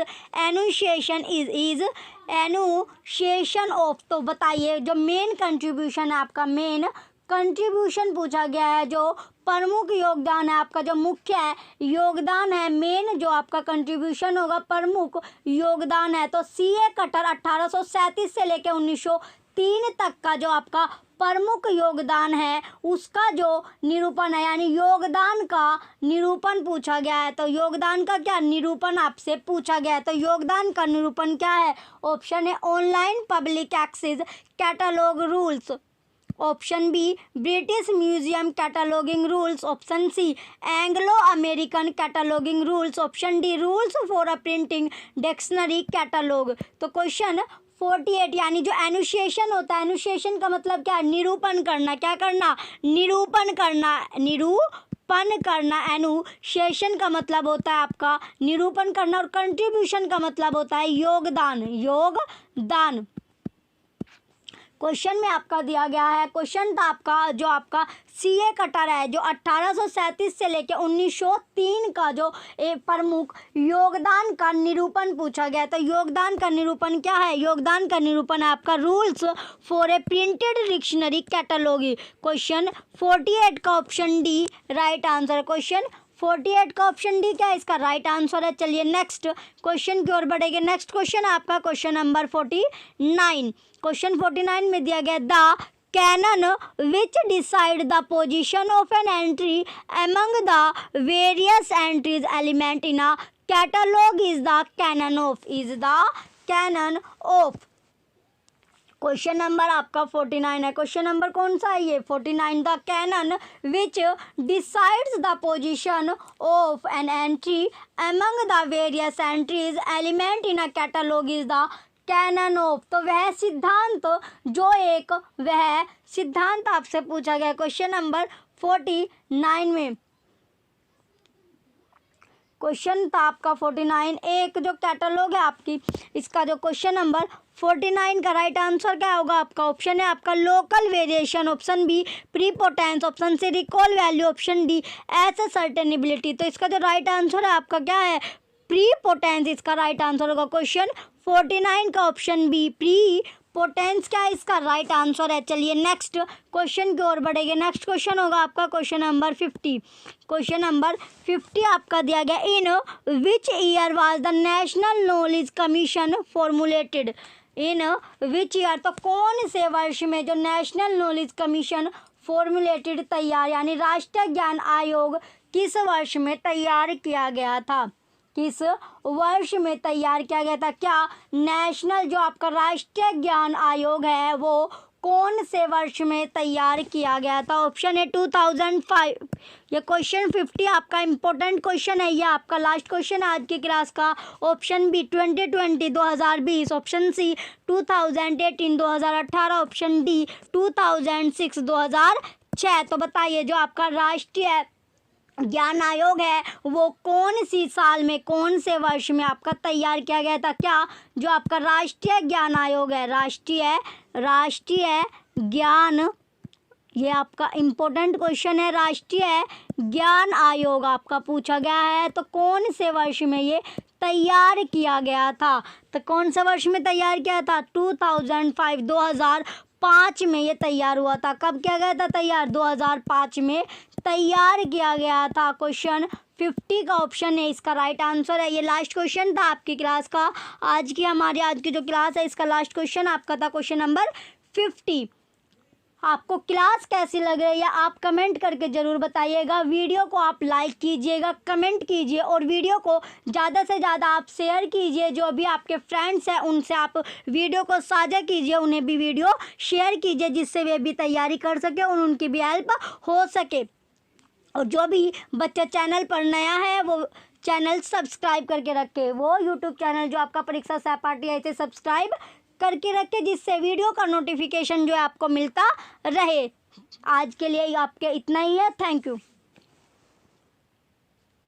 enunciation of. तो बताइए जो मेन कंट्रीब्यूशन है आपका, मेन कंट्रीब्यूशन पूछा गया है, जो प्रमुख योगदान है आपका, जो मुख्य है योगदान है, मेन जो आपका कंट्रीब्यूशन होगा प्रमुख योगदान है। तो C.A. कटर 1837 से लेकर 1903 तक का जो आपका प्रमुख योगदान है उसका जो निरूपण है, यानी योगदान का निरूपण पूछा गया है। तो योगदान का क्या निरूपण आपसे पूछा गया है? तो योगदान का निरूपण क्या है? ऑप्शन है online public access catalogue rules, option B British Museum cataloguing rules, option C Anglo American cataloguing rules, option D rules for a printing dictionary catalogue. तो क्वेश्चन 48 यानी जो एनुशिएशन होता है, एनुशिएशन का मतलब क्या है? निरूपण करना। क्या करना? निरूपण करना, निरूपण करना। एनुशिएशन का मतलब होता है आपका निरूपण करना और कंट्रीब्यूशन का मतलब होता है योगदान, योगदान। क्वेश्चन में आपका दिया गया है, क्वेश्चन था आपका जो आपका सीए कटर है जो 1837 से लेकर 1903 का जो प्रमुख योगदान का निरूपण पूछा गया। तो योगदान का निरूपण क्या है? योगदान का निरूपण है आपका rules for a printed dictionary catalogue. Question 48 का option D right answer. Question 48 का ऑप्शन डी क्या है इसका राइट आंसर है। चलिए नेक्स्ट क्वेश्चन की ओर बढ़ेंगे। नेक्स्ट क्वेश्चन आपका क्वेश्चन नंबर 49। क्वेश्चन 49 में दिया गया the canon which decide the position of an entry among the various entries element in a catalogue is the canon of. Question number आपका 49 है। क्वेश्चन नंबर कौन सा है ये? 49। The canon which decides the position of an entry among the various entries element in a catalogue is the canon of. तो वह सिद्धांत आपसे पूछा गया क्वेश्चन नंबर 49 में। क्वेश्चन था आपका 49 एक जो कैटलॉग है आपकी, इसका जो क्वेश्चन नंबर 49 का राइट आंसर क्या होगा आपका? ऑप्शन है आपका local variation, option B prepotence, option C recall value, option D ascertainability. तो इसका जो राइट आंसर है आपका क्या है? प्रीपोटेंस इसका राइट आंसर होगा। क्वेश्चन 49 का ऑप्शन बी प्रीपोटेंस क्या है इसका राइट आंसर है। चलिए नेक्स्ट क्वेश्चन की ओर बढ़ेंगे। नेक्स्ट क्वेश्चन होगा आपका क्वेश्चन नंबर 50। क्वेश्चन नंबर 50 आपका दिया गया in which year was the national knowledge commission formulated. In which year तो कौन से वर्ष में जो नेशनल नॉलेज कमीशन फॉर्मुलेटेड तैयार यानी राष्ट्रीय ज्ञान आयोग किस वर्ष में तैयार किया गया था? किस वर्ष में तैयार किया गया था? क्या नेशनल जो आपका राष्ट्रीय ज्ञान आयोग है वो कौन से वर्ष में तैयार किया गया था? ऑप्शन है 2005। ये क्वेश्चन 50 आपका इम्पोर्टेंट क्वेश्चन है, ये आपका लास्ट क्वेश्चन है आज की क्लास का। Option B 2020 2020, option C 2018 2018, option D 2006 2006। तो बताइए जो आपका राष्ट्रीय ज्ञान आयोग है वो कौन सी साल में कौन से वर्ष में आपका तैयार किया गया था? क्या जो आपका राष्ट्रीय ज्ञान आयोग है राष्ट्रीय ज्ञान, ये आपका इम्पोर्टेंट क्वेश्चन है, राष्ट्रीय ज्ञान आयोग आपका पूछा गया है तो कौन से वर्ष में ये तैयार किया गया था? तो कौन सा वर्ष में तैयार किया था? 2005 2005 में ये तैयार हुआ था। कब किया गया था तैयार? 2005 में तैयार किया गया था। क्वेश्चन 50 का ऑप्शन है इसका राइट आंसर है। ये लास्ट क्वेश्चन था आपकी क्लास का। आज की जो क्लास है इसका लास्ट क्वेश्चन आपका था क्वेश्चन नंबर 50। आपको क्लास कैसी लग रही है आप कमेंट करके ज़रूर बताइएगा। वीडियो को आप लाइक कीजिएगा, कमेंट कीजिए और वीडियो को ज़्यादा से ज़्यादा आप शेयर कीजिए। जो भी आपके फ्रेंड्स हैं उनसे आप वीडियो को साझा कीजिए, उन्हें भी वीडियो शेयर कीजिए जिससे वे भी तैयारी कर सके और उनकी भी हेल्प हो सके। और जो भी बच्चा चैनल पर नया है वो चैनल सब्सक्राइब करके रखे, वो यूट्यूब चैनल जो आपका परीक्षा सहपाठी है इसे सब्सक्राइब करके रखे जिससे वीडियो का नोटिफिकेशन जो है आपको मिलता रहे। आज के लिए आपके इतना ही है। Thank you.